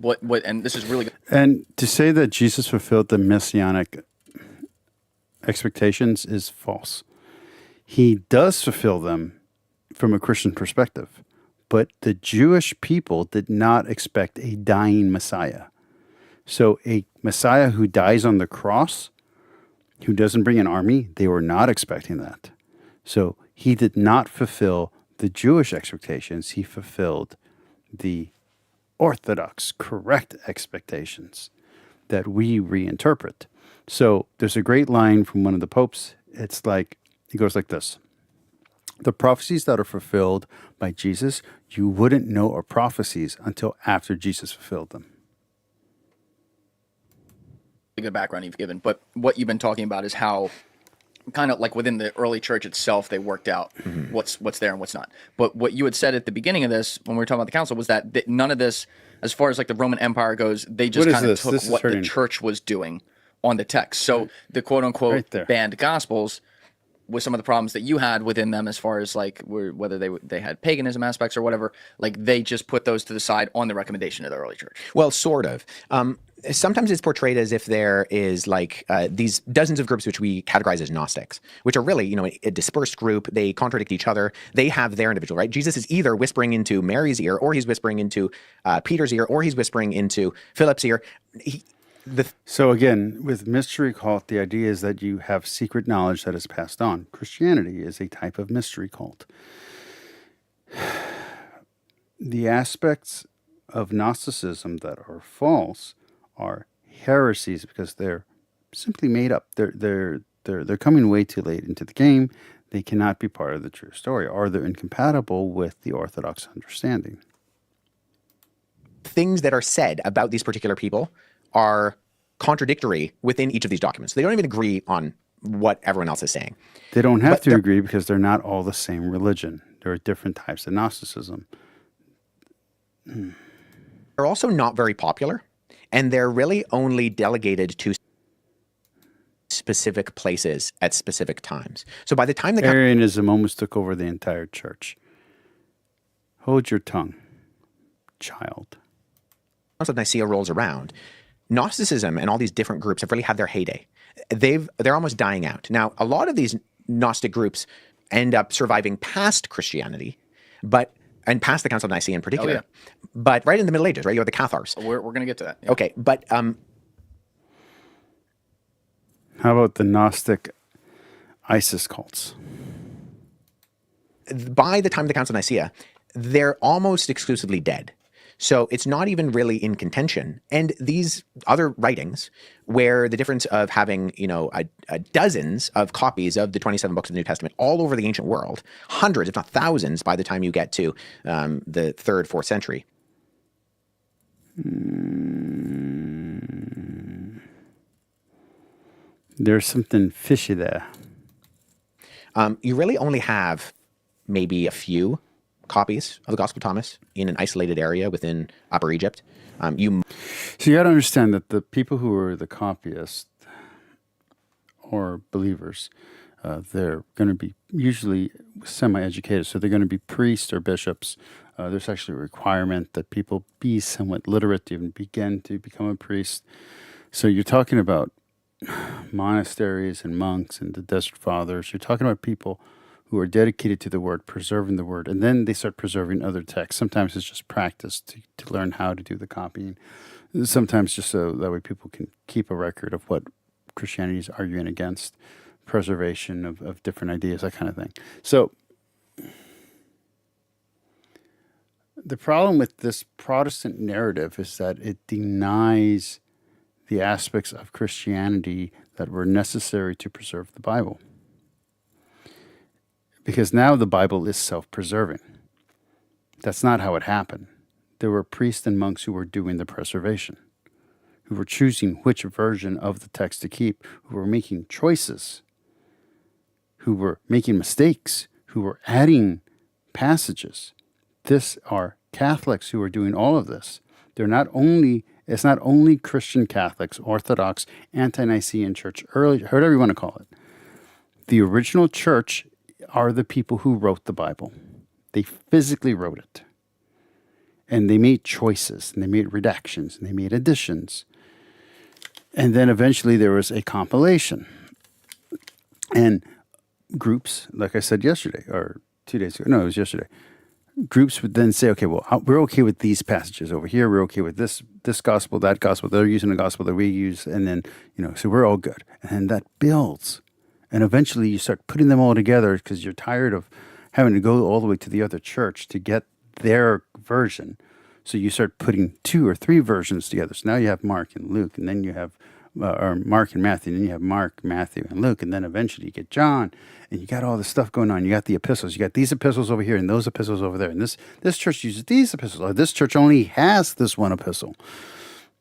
and this is really good. And to say that Jesus fulfilled the messianic expectations is false. He does fulfill them from a Christian perspective, but the Jewish people did not expect a dying Messiah. So a Messiah who dies on the cross, who doesn't bring an army, they were not expecting that. So he did not fulfill the Jewish expectations. He fulfilled the orthodox, correct expectations that we reinterpret. So there's a great line from one of the popes. It's like, it goes like this. The prophecies that are fulfilled by Jesus, you wouldn't know are prophecies until after Jesus fulfilled them. Good background you've given, but what you've been talking about is how kind of like within the early church itself, they worked out what's there and what's not. But what you had said at the beginning of this, when we were talking about the council, was that none of this, as far as like the Roman Empire goes, they just What is kind of this? took This is what the hurting. church was doing on the text. So the quote unquote Right there. banned gospels, with some of the problems that you had within them, as far as like whether they had paganism aspects or whatever, like they just put those to the side on the recommendation of the early church. Well, sort of. Sometimes it's portrayed as if there is like these dozens of groups which we categorize as Gnostics, which are really, a dispersed group. They contradict each other. They have their individual, right? Jesus is either whispering into Mary's ear, or he's whispering into Peter's ear, or he's whispering into Philip's ear. So again, with mystery cult, the idea is that you have secret knowledge that is passed on. Christianity is a type of mystery cult. The aspects of Gnosticism that are false are heresies because they're simply made up. They're coming way too late into the game. They cannot be part of the true story, or they're incompatible with the Orthodox understanding. Things that are said about these particular people are contradictory within each of these documents. They don't even agree on what everyone else is saying. They don't have But to they're- agree because they're not all the same religion. There are different types of Gnosticism. They're also not very popular, and they're really only delegated to specific places at specific times. So by the time the Arianism almost took over the entire church. Hold your tongue, child. Council of Nicaea rolls around, Gnosticism and all these different groups have really had their heyday. They're almost dying out. Now, a lot of these Gnostic groups end up surviving past Christianity, and past the Council of Nicaea in particular. Oh, yeah. But right in the Middle Ages, right? You have the Cathars. We're going to get to that. Yeah. Okay, but How about the Gnostic ISIS cults? by the time of the Council of Nicaea, they're almost exclusively dead. So it's not even really in contention. And these other writings, where the difference of having, dozens of copies of the 27 books of the New Testament all over the ancient world, hundreds, if not thousands, by the time you get to the 3rd, 4th century. There's something fishy there. You really only have maybe a few copies of the Gospel of Thomas in an isolated area within Upper Egypt. So you got to understand that the people who are the copyists or believers, they're going to be usually semi-educated. So they're going to be priests or bishops. There's actually a requirement that people be somewhat literate to even begin to become a priest. So you're talking about monasteries and monks and the Desert Fathers. You're talking about people who are dedicated to the word, preserving the word, and then they start preserving other texts. Sometimes it's just practice to learn how to do the copying. Sometimes just so that way people can keep a record of what Christianity is arguing against, preservation of different ideas, that kind of thing. So the problem with this Protestant narrative is that it denies the aspects of Christianity that were necessary to preserve the Bible. Because now the Bible is self-preserving. That's not how it happened. There were priests and monks who were doing the preservation, who were choosing which version of the text to keep, who were making choices, who were making mistakes, who were adding passages. This are Catholics who are doing all of this. It's not only Christian Catholics, Orthodox, anti-Nicene church, early, whatever you want to call it. The original church are the people who wrote the Bible. They physically wrote it. And they made choices, and they made redactions, and they made additions. And then eventually there was a compilation. And groups, like I said yesterday, or 2 days ago, no, it was yesterday, groups would then say, okay, well, we're okay with these passages over here. We're okay with this gospel, that gospel. They're using the gospel that we use. And then, so we're all good. And that builds. And eventually you start putting them all together because you're tired of having to go all the way to the other church to get their version. So you start putting 2 or 3 versions together. So now you have Mark and Luke, and then you have or Mark and Matthew, and then you have Mark, Matthew, and Luke, and then eventually you get John, and you got all this stuff going on. You got the epistles. You got these epistles over here and those epistles over there. And this church uses these epistles. Or this church only has this one epistle.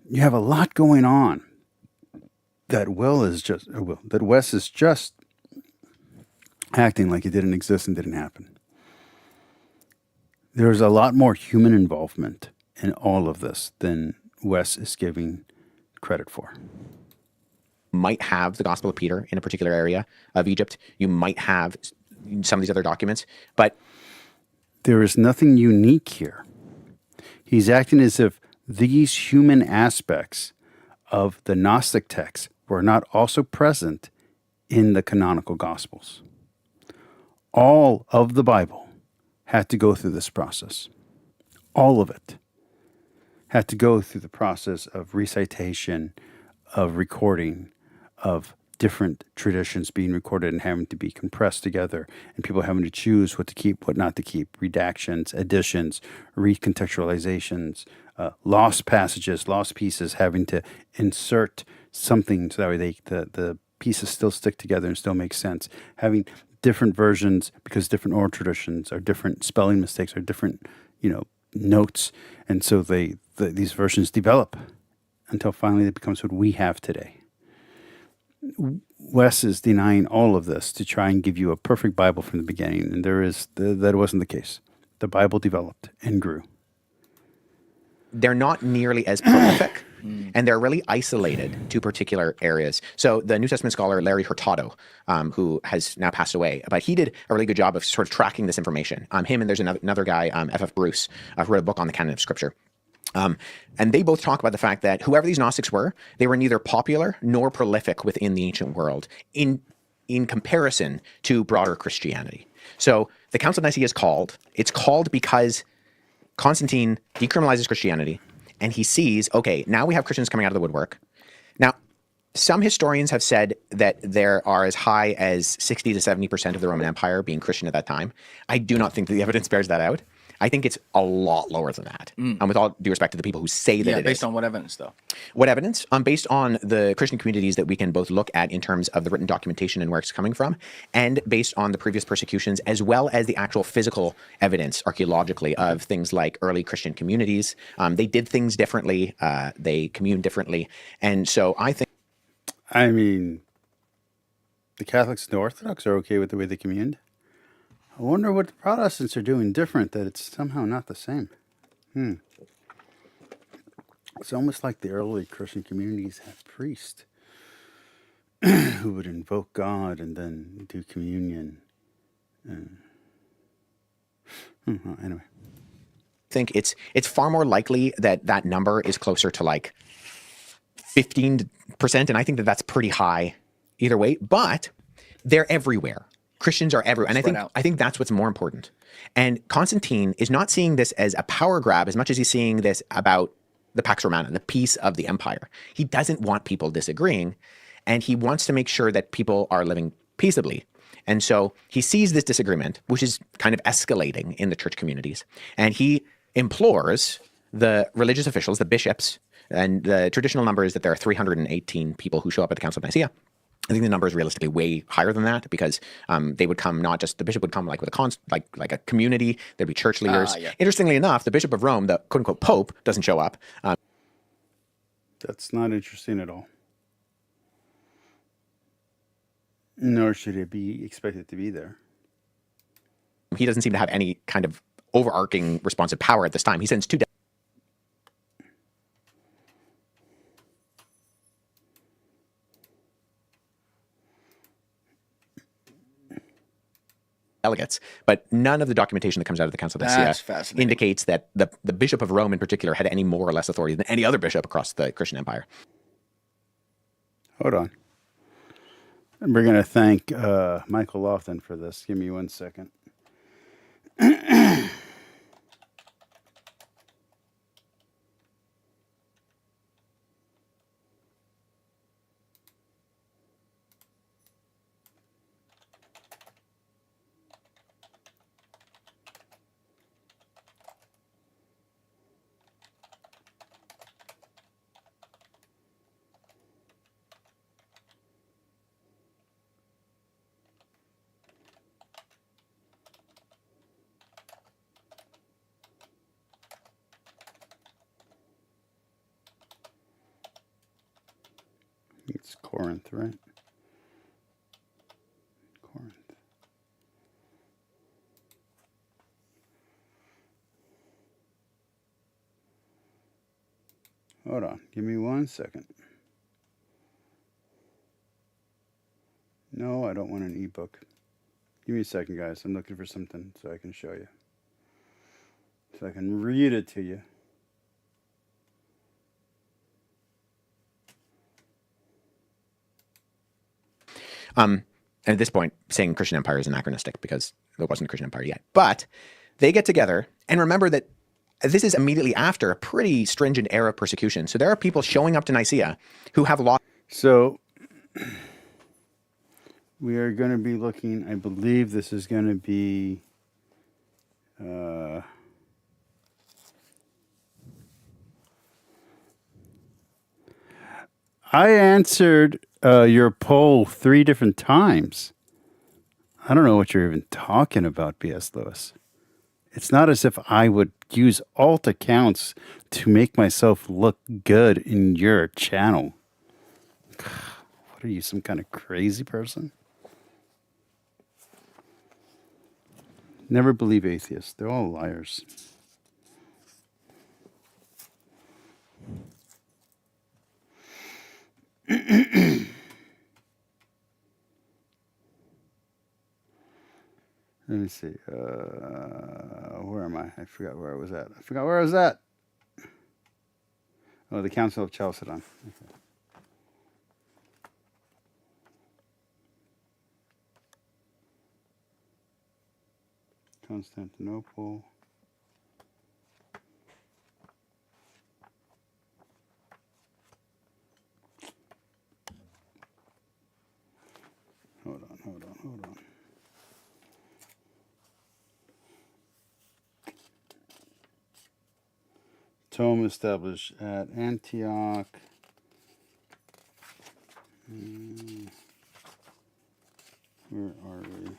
You have a lot going on. That Wes is just acting like it didn't exist and didn't happen. There's a lot more human involvement in all of this than Wes is giving credit for. Might have the Gospel of Peter in a particular area of Egypt. You might have some of these other documents, but There is nothing unique here. He's acting as if these human aspects of the Gnostic texts were not also present in the canonical Gospels. All of the Bible had to go through this process. All of it had to go through the process of recitation, of recording, of different traditions being recorded and having to be compressed together, and people having to choose what to keep, what not to keep, redactions, additions, recontextualizations, lost passages, lost pieces, having to insert something so that way the pieces still stick together and still make sense. Having different versions because different oral traditions or different spelling mistakes or different, notes, and so these versions develop until finally it becomes what we have today. Wes is denying all of this to try and give you a perfect Bible from the beginning, and that wasn't the case. The Bible developed and grew. they're not nearly as prolific. And they're really isolated to particular areas. So the New Testament scholar Larry Hurtado, who has now passed away, but he did a really good job of sort of tracking this information. Him and there's another guy, F.F. Bruce, who wrote a book on the canon of Scripture. And they both talk about the fact that whoever these Gnostics were, they were neither popular nor prolific within the ancient world in comparison to broader Christianity. So the Council of Nicaea is called. It's called because Constantine decriminalizes Christianity, and he sees, okay, now we have Christians coming out of the woodwork. Now, some historians have said that there are as high as 60 to 70% of the Roman Empire being Christian at that time. I do not think that the evidence bears that out. I think it's a lot lower than that. And with all due respect to the people who say that it is. Based on what evidence, though? What evidence? Based on the Christian communities that we can both look at in terms of the written documentation and where it's coming from, and based on the previous persecutions, as well as the actual physical evidence archaeologically of things like early Christian communities. They did things differently. They communed differently. And so I think... The Catholics and the Orthodox are okay with the way they communed. I wonder what the Protestants are doing different, that it's somehow not the same. It's almost like the early Christian communities had priests who would invoke God and then do communion. Anyway. I think it's far more likely that number is closer to like 15%, and I think that that's pretty high either way, but they're everywhere. Christians are everywhere. And I think that's what's more important. And Constantine is not seeing this as a power grab as much as he's seeing this about the Pax Romana, the peace of the empire. He doesn't want people disagreeing, and he wants to make sure that people are living peaceably. And so he sees this disagreement, which is kind of escalating in the church communities, and he implores the religious officials, the bishops, and the traditional number is that there are 318 people who show up at the Council of Nicaea. I think the number is realistically way higher than that because they would come, not just the bishop would come like with like a community. There'd be church leaders. Interestingly enough, the Bishop of Rome, the quote unquote Pope, doesn't show up. That's not interesting at all. Nor should it be expected to be there. He doesn't seem to have any kind of overarching responsive power at this time. He sends two delegates, but none of the documentation that comes out of the Council of Nicaea indicates that the Bishop of Rome in particular had any more or less authority than any other bishop across the Christian Empire. Hold on. We're going to thank Michael Lofton for this. Give me 1 second. It's Corinth, right? Corinth. Hold on. Give me 1 second. No, I don't want an ebook. Give me a second, guys. I'm looking for something so I can show you. So I can read it to you. And at this point, saying Christian Empire is anachronistic because there wasn't a Christian Empire yet. But they get together, and remember that this is immediately after a pretty stringent era of persecution. So there are people showing up to Nicaea who have lost. So we are going to be looking, I believe this is going to be I answered your poll 3 different times. I don't know what you're even talking about, B.S. Lewis. It's not as if I would use alt accounts to make myself look good in your channel. What are you, some kind of crazy person? Never believe atheists. They're all liars. Let me see. Where am I? I forgot where I was at. Oh, the Council of Chalcedon. Okay. Constantinople. Hold on. Tome established at Antioch. Where are we?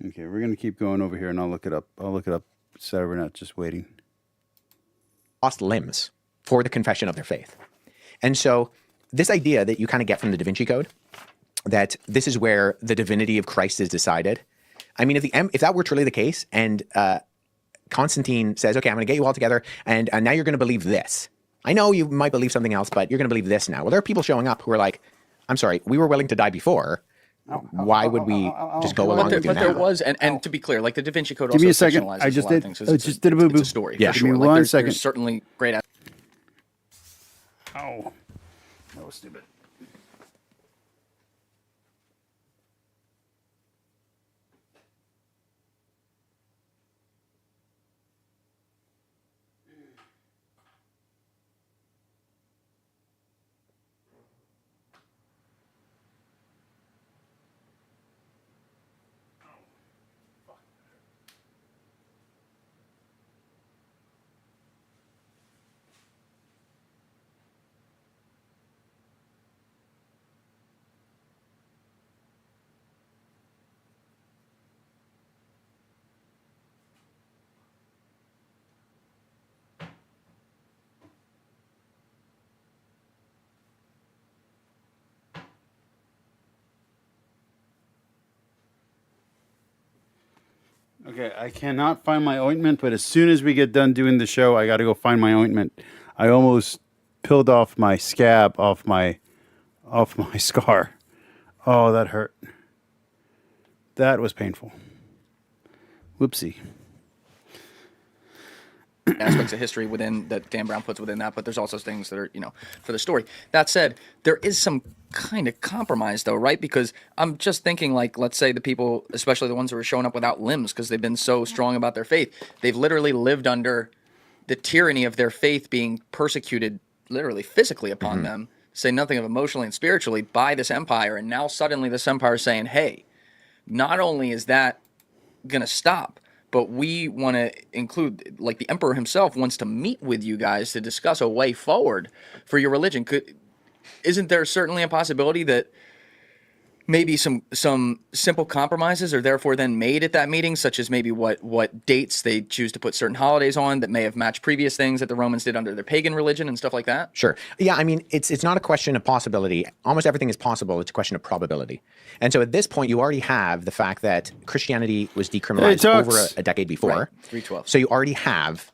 Okay, we're gonna keep going over here, and I'll look it up. So we're not just waiting. Lost limbs for the confession of their faith. And so this idea that you kind of get from the Da Vinci Code, that this is where the divinity of Christ is decided. I mean, if that were truly the case, and Constantine says, okay, I'm going to get you all together, and now you're going to believe this. I know you might believe something else, but you're going to believe this now. Well, there are people showing up who are like, I'm sorry, we were willing to die before. Why would we just go along with you now? But there was, and to be clear, like the Da Vinci Code Give me also a second. fictionalizes I just a lot of did. things. I just did a boo-boo. It's a story. Yeah, for sure. sure. Give me 1 there's second. certainly great. Ow. That was stupid. Okay, I cannot find my ointment, but as soon as we get done doing the show, I got to go find my ointment. I almost peeled off my scab off my scar. Oh, that hurt. That was painful. Whoopsie. Aspects of history within that Dan Brown puts within that, but there's also things that are, for the story. That said, there is some kind of compromise though, right? Because I'm just thinking, like, let's say the people, especially the ones who are showing up without limbs because they've been so strong about their faith, they've literally lived under the tyranny of their faith being persecuted literally physically upon them, say nothing of emotionally and spiritually, by this empire. And now suddenly this empire is saying, hey, not only is that going to stop, but we want to include, like, the emperor himself wants to meet with you guys to discuss a way forward for your religion. Isn't there certainly a possibility that maybe some simple compromises are therefore then made at that meeting, such as maybe what dates they choose to put certain holidays on that may have matched previous things that the Romans did under their pagan religion and stuff like that? Sure. Yeah, I mean, it's not a question of possibility. Almost everything is possible. It's a question of probability. And so at this point, you already have the fact that Christianity was decriminalized over a decade before. Right. 312. So you already have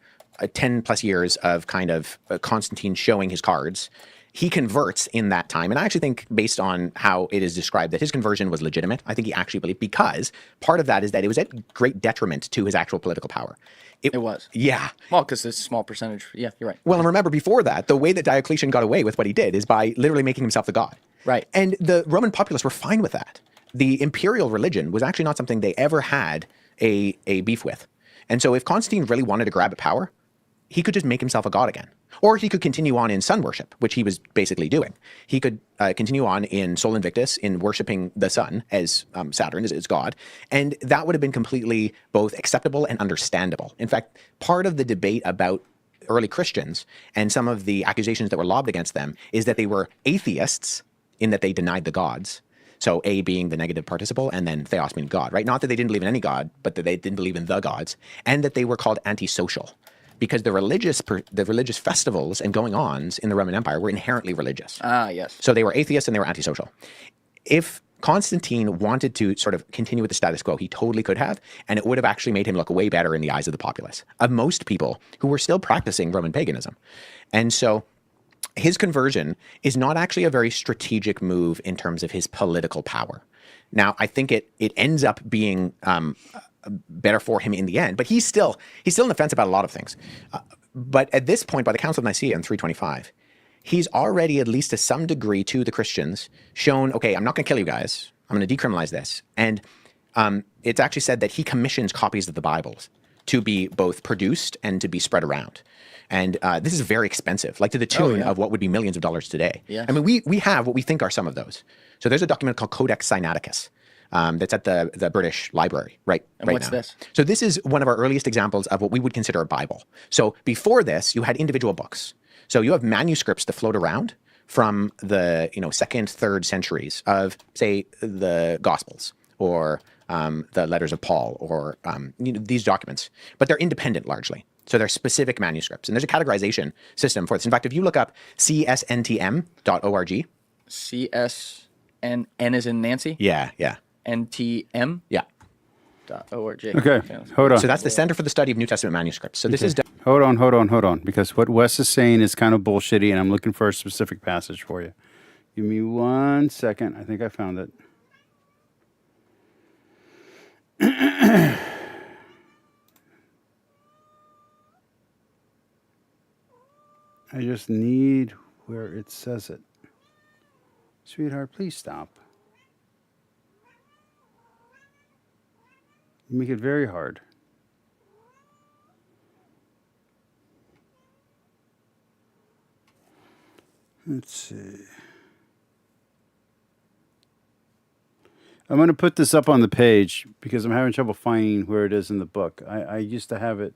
10 plus years of kind of Constantine showing his cards. He converts in that time. And I actually think, based on how it is described, that his conversion was legitimate. I think he actually believed, because part of that is that it was at great detriment to his actual political power. It was. Yeah. Well, because it's a small percentage. Yeah, you're right. Well, and remember, before that, the way that Diocletian got away with what he did is by literally making himself the god. Right. And the Roman populace were fine with that. The imperial religion was actually not something they ever had a beef with. And so if Constantine really wanted to grab at power, he could just make himself a god again. Or he could continue on in sun worship, which he was basically doing. He could continue on in Sol Invictus, in worshiping the sun as Saturn, as god. And that would have been completely both acceptable and understandable. In fact, part of the debate about early Christians and some of the accusations that were lobbed against them is that they were atheists in that they denied the gods. So A being the negative participle, and then theos meaning God, right? Not that they didn't believe in any god, but that they didn't believe in the gods, and that they were called antisocial, because the religious festivals and going-ons in the Roman Empire were inherently religious. Ah, yes. So they were atheists and they were antisocial. If Constantine wanted to sort of continue with the status quo, he totally could have, and it would have actually made him look way better in the eyes of the populace, of most people who were still practicing Roman paganism. And so his conversion is not actually a very strategic move in terms of his political power. Now, I think it ends up being better for him in the end, but he's still in the fence about a lot of things. But at this point, by the Council of Nicaea in 325, he's already, at least to some degree, to the Christians shown, okay, I'm not going to kill you guys. I'm going to decriminalize this. And it's actually said that he commissions copies of the Bibles to be both produced and to be spread around. And this is very expensive, like to the tune of what would be millions of dollars today. Yes. I mean, we have what we think are some of those. So there's a document called Codex Sinaiticus that's at the British Library right what's now. this? So this is one of our earliest examples of what we would consider a Bible. So before this, you had individual books. So you have manuscripts that float around from the 2nd, 3rd centuries of, say, the Gospels or the letters of Paul or these documents, but they're independent largely. So they're specific manuscripts, and there's a categorization system for this. In fact, if you look up csntm.org. CSN, N as in Nancy? Yeah. NTM? Yeah. .org. Okay, hold on. So that's the Center for the Study of New Testament Manuscripts. So this is... Hold on. Because what Wes is saying is kind of bullshitty, and I'm looking for a specific passage for you. Give me 1 second. I think I found it. I just need where it says it. Sweetheart, please stop. You make it very hard. Let's see. I'm going to put this up on the page because I'm having trouble finding where it is in the book. I used to have it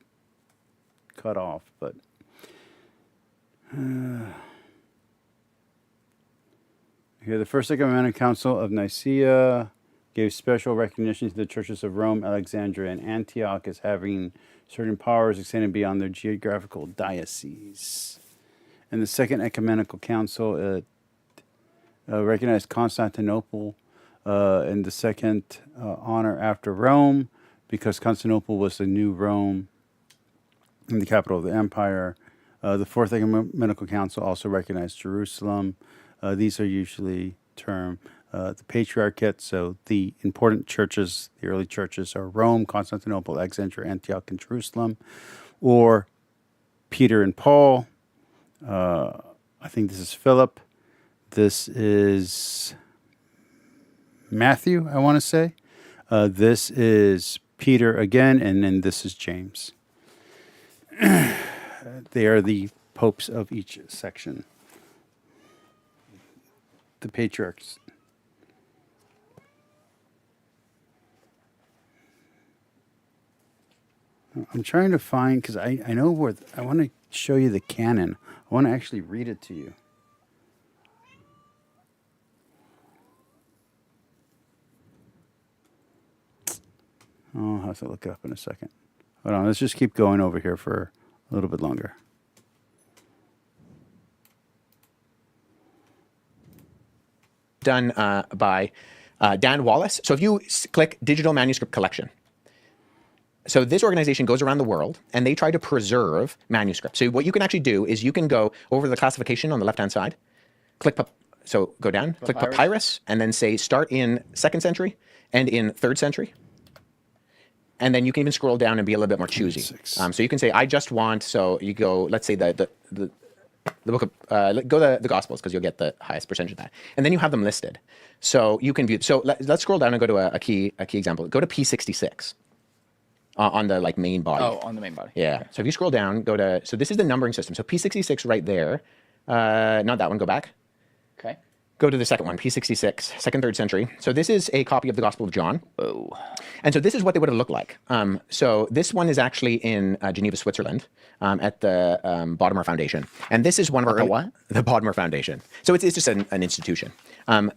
cut off, but... Here, the First Ecumenical Council of Nicaea gave special recognition to the churches of Rome, Alexandria, and Antioch as having certain powers extending beyond their geographical dioceses. And the Second Ecumenical Council recognized Constantinople in the second honor after Rome, because Constantinople was the new Rome and the capital of the empire. The Fourth Ecumenical Council also recognized Jerusalem. These are usually termed the Patriarchate. So the important churches, the early churches, are Rome, Constantinople, Alexandria, Antioch, and Jerusalem. Or Peter and Paul. I think this is Philip. This is Matthew, I want to say. This is Peter again, and then this is James. They are the popes of each section. The patriarchs. I'm trying to find, because I know where, I want to show you the canon. I want to actually read it to you. I'll have to look it up in a second. Hold on, let's just keep going over here for a little bit longer. Done by Dan Wallace. So if you click Digital Manuscript Collection, so this organization goes around the world and they try to preserve manuscripts. So what you can actually do is you can go over the classification on the left-hand side, click, so go down, click papyrus, and then say start in 2nd century and in 3rd century. And then you can even scroll down and be a little bit more choosy. So you can say, I just want, so you go, let's say the book of, go the Gospels, because you'll get the highest percentage of that. And then you have them listed. So you can view, so let's scroll down and go to a key example. Go to P66 on the like main body. Oh, on the main body. Yeah. Okay. So if you scroll down, go to, so this is the numbering system. So P66 right there, not that one, go back. Okay. Go to the second one, P66, 2nd, 3rd century. So this is a copy of the Gospel of John. Oh. And so this is what they would have looked like. So this one is actually in Geneva, Switzerland, at the Bodmer Foundation. And this is one of our... what? The Bodmer Foundation. So it's just an institution.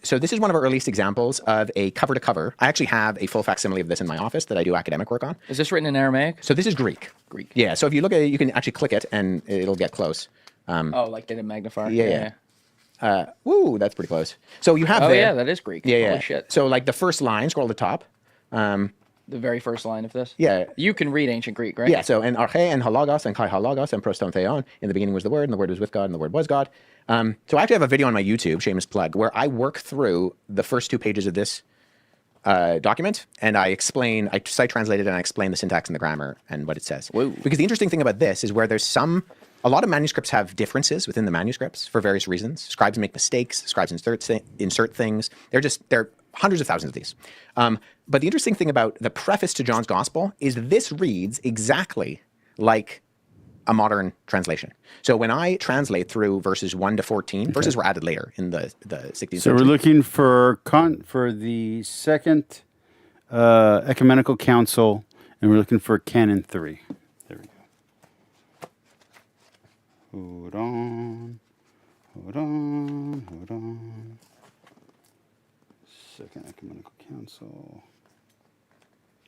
So this is one of our earliest examples of a cover-to-cover. I actually have a full facsimile of this in my office that I do academic work on. Is this written in Aramaic? So this is Greek. Greek. Yeah, so if you look at it, you can actually click it and it'll get close. Oh, like did it magnify? Yeah. Woo, that's pretty close. So you have Oh, there... yeah, that is Greek. Yeah, Holy shit. So like the first line, scroll to the top. The very first line of this? Yeah. You can read ancient Greek, right? Yeah, so and arche and halagos and kai halagos and proston theon. In the beginning was the Word, and the Word was with God, and the Word was God. So I actually have a video on my YouTube, shameless plug, where I work through the first 2 pages of this document, and I site translate it, and I explain the syntax and the grammar and what it says. Whoa. Because the interesting thing about this is where there's a lot of manuscripts have differences within the manuscripts for various reasons. Scribes make mistakes. Scribes insert things. They're hundreds of thousands of these. But the interesting thing about the preface to John's Gospel is this reads exactly like a modern translation. So when I translate through verses 1 to 14, verses were added later in the 16th century. So we're looking for the Second Ecumenical Council, and we're looking for Canon 3. There we go. Hold on. Second Ecumenical Council,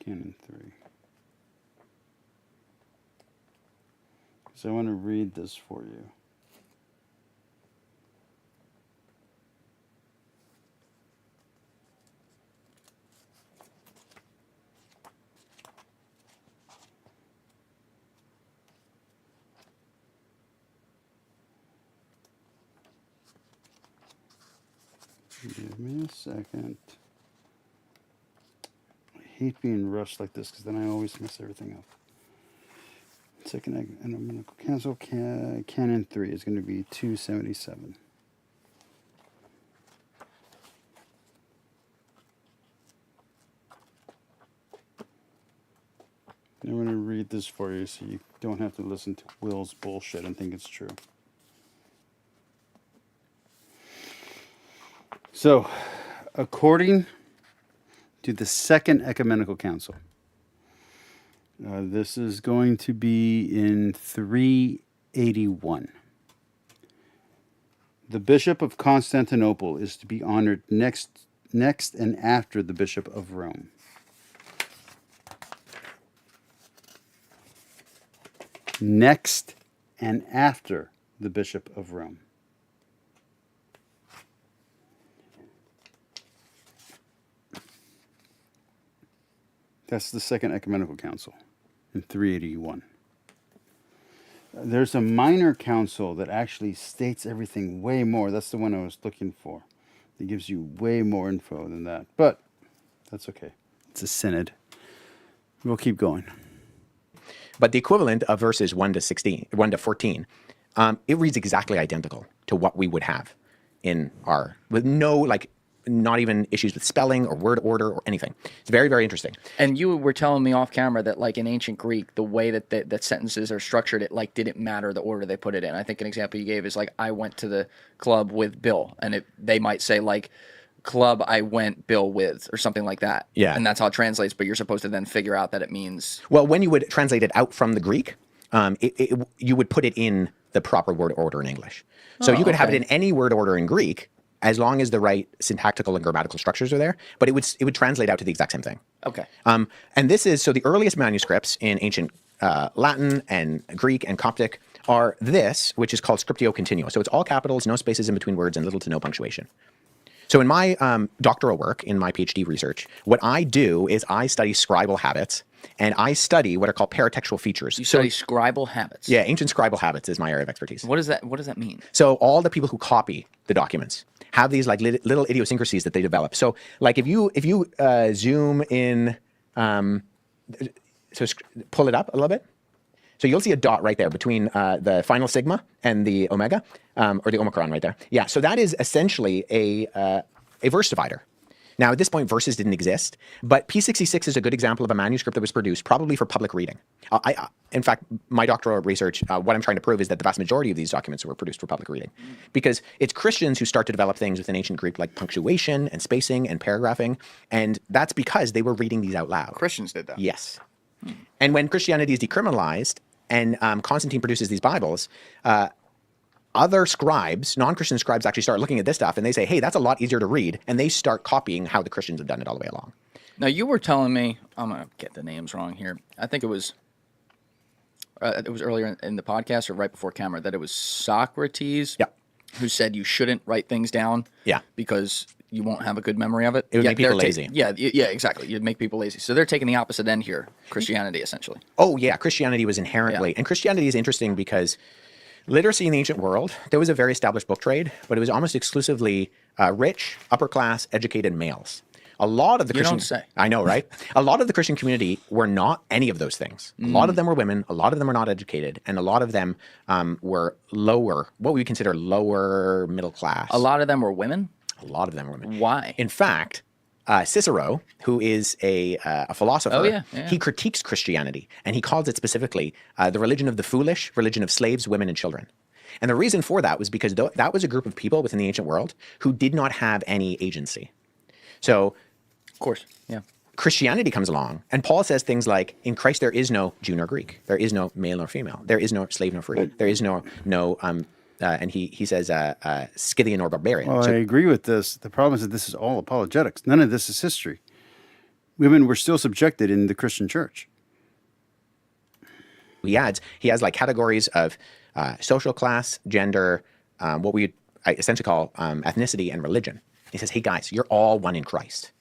Canon 3. So I want to read this for you. Give me a second. I hate being rushed like this because then I always mess everything up. Second Ecumenical Council, Canon 3 is going to be 277. I'm going to read this for you so you don't have to listen to Will's bullshit and think it's true. So, according to the Second Ecumenical Council, this is going to be in 381. The Bishop of Constantinople is to be honored next and after the Bishop of Rome. Next and after the Bishop of Rome. That's the Second Ecumenical Council in 381. There's a minor council that actually states everything way more. That's the one I was looking for. It gives you way more info than that. But that's okay. It's a synod. We'll keep going. But the equivalent of verses 1 to 14, it reads exactly identical to what we would have in our, with no, not even issues with spelling or word order or anything. It's very, very interesting. And you were telling me off camera that, in ancient Greek, the way that sentences are structured, it didn't matter the order they put it in. I think an example you gave is I went to the club with Bill, and they might say club I went Bill with, or something like that. Yeah. And that's how it translates, but you're supposed to then figure out that it means... Well, when you would translate it out from the Greek, you would put it in the proper word order in English. So you could have it in any word order in Greek, as long as the right syntactical and grammatical structures are there. But it would translate out to the exact same thing. Okay. And this is, so the earliest manuscripts in ancient Latin and Greek and Coptic are this, which is called scriptio continuo. So it's all capitals, no spaces in between words, and little to no punctuation. So in my doctoral work, in my PhD research, what I do is I study scribal habits, and I study what are called paratextual features. You study scribal habits. Yeah, ancient scribal habits is my area of expertise. What does that mean? So all the people who copy the documents have these like little idiosyncrasies that they develop. So like if you zoom in, pull it up a little bit. So you'll see a dot right there between the final sigma and the omega, or the omicron right there. Yeah, so that is essentially a verse divider. Now, at this point, verses didn't exist, but P66 is a good example of a manuscript that was produced probably for public reading. In fact, my doctoral research, what I'm trying to prove is that the vast majority of these documents were produced for public reading, because it's Christians who start to develop things within ancient Greek like punctuation and spacing and paragraphing, and that's because they were reading these out loud. Christians did that. Yes. And when Christianity is decriminalized and Constantine produces these Bibles, other scribes, non-Christian scribes, actually start looking at this stuff and they say, hey, that's a lot easier to read. And they start copying how the Christians have done it all the way along. Now, you were telling me, I'm going to get the names wrong here. I think it was earlier in the podcast or right before camera that it was Socrates who said you shouldn't write things down because you won't have a good memory of it. It would make people lazy. Yeah, exactly. You'd make people lazy. So they're taking the opposite end here, Christianity, essentially. Oh, yeah. Christianity was inherently, and Christianity is interesting because literacy in the ancient world, there was a very established book trade, but it was almost exclusively rich, upper class, educated males. A lot of the Christian, don't say. I know, right? A lot of the Christian community were not any of those things. A lot of them were women. A lot of them were not educated, and a lot of them were lower, what we consider lower middle class. A lot of them were women? A lot of them were women. Why? In fact, Cicero, who is a philosopher, he critiques Christianity, and he calls it specifically the religion of the foolish, religion of slaves, women, and children. And the reason for that was because that was a group of people within the ancient world who did not have any agency. So, of course, yeah. Christianity comes along, and Paul says things like, in Christ there is no Jew nor Greek. There is no male nor female. There is no slave nor free. There is no and he says Scythian or barbarian. Well, I agree with this. The problem is that this is all apologetics. None of this is history. Women were still subjected in the Christian church. He has like categories of social class, gender, what we essentially call ethnicity and religion. He says, hey guys, you're all one in Christ.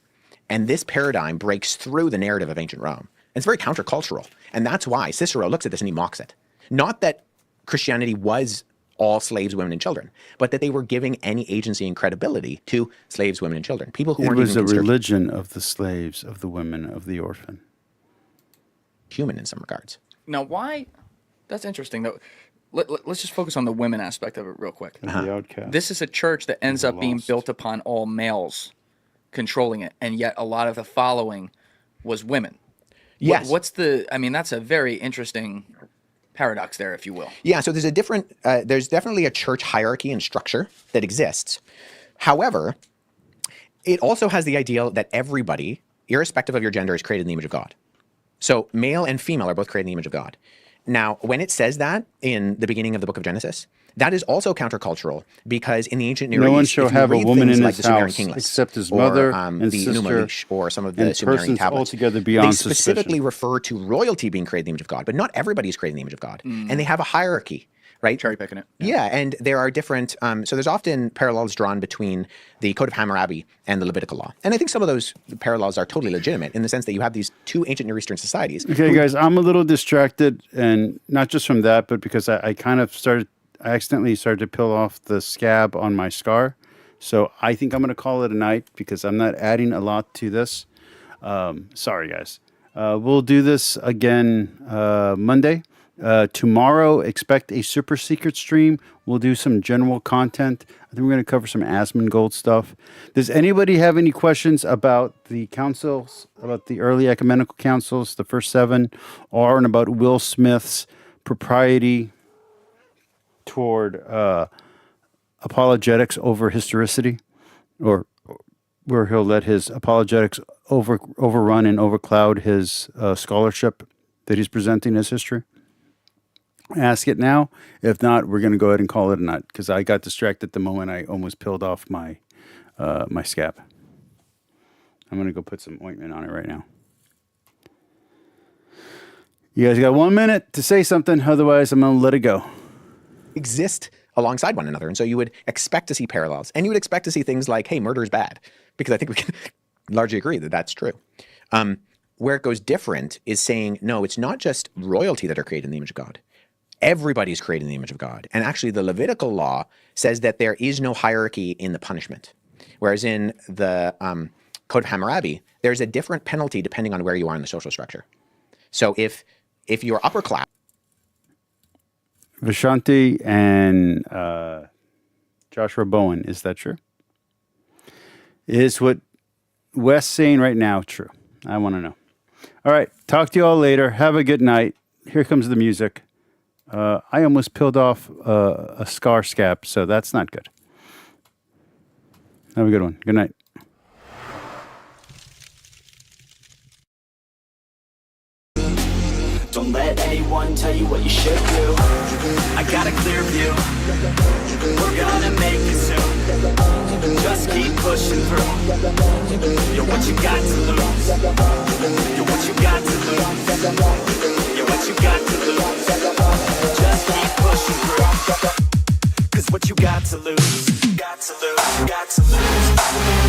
And this paradigm breaks through the narrative of ancient Rome. And it's very countercultural. And that's why Cicero looks at this and he mocks it. Not that Christianity was all slaves, women, and children, but that they were giving any agency and credibility to slaves, women, and children. People who weren't even considered. It was a religion of the slaves, of the women, of the orphan. Human in some regards. Now, why? That's interesting, though. Let's just focus on the women aspect of it real quick. The outcast. This is a church that ends up being built upon all males controlling it, and yet a lot of the following was women. Yes. That's a very interesting paradox there, if you will. Yeah, so there's definitely a church hierarchy and structure that exists. However, it also has the ideal that everybody, irrespective of your gender, is created in the image of God. So male and female are both created in the image of God. Now, when it says that in the beginning of the book of Genesis, that is also countercultural because in the ancient Near East, no one shall have a woman in his house except his mother and the sister, Numalish, or some of the Sumerian tablets. Altogether beyond they specifically refer to royalty being created in the image of God, but not everybody is created in the image of God, and they have a hierarchy. Right? Cherry picking it. Yeah, and there are different, so there's often parallels drawn between the Code of Hammurabi and the Levitical law. And I think some of those parallels are totally legitimate in the sense that you have these two ancient Near Eastern societies. Okay, guys, I'm a little distracted, and not just from that, but because I accidentally started to peel off the scab on my scar. So I think I'm going to call it a night because I'm not adding a lot to this. Sorry, guys. We'll do this again Monday. Tomorrow, expect a super secret stream. We'll do some general content. I think we're going to cover some Asmongold stuff. Does anybody have any questions about the councils, about the early ecumenical councils, the first 7, or about Will Smith's propriety toward apologetics over historicity, or where he'll let his apologetics overrun and overcloud his scholarship that he's presenting as history? Ask it now. If not, we're going to go ahead and call it a night because I got distracted the moment I almost peeled off my my scab. I'm going to go put some ointment on it right now. You guys got 1 minute to say something. Otherwise, I'm going to let it go. Exist alongside one another. And so you would expect to see parallels. And you would expect to see things like, hey, murder is bad. Because I think we can largely agree that that's true. Where it goes different is saying, no, it's not just royalty that are created in the image of God. Everybody's created in the image of God. And actually, the Levitical law says that there is no hierarchy in the punishment. Whereas in the Code of Hammurabi, there's a different penalty depending on where you are in the social structure. So if you're upper class, Vishanti and Joshua Bowen, is that true? Is what Wes saying right now true? I want to know. All right, talk to you all later. Have a good night. Here comes the music. I almost peeled off a scar scab, so that's not good. Have a good one. Good night. Don't let anyone tell you what you should do. I got a clear view. We're gonna make it soon. Just keep pushing through. You're what you got to lose. You're what you got to lose. You're what you got to lose. Just keep pushing through. Cause what you got to lose, got to lose, got to lose.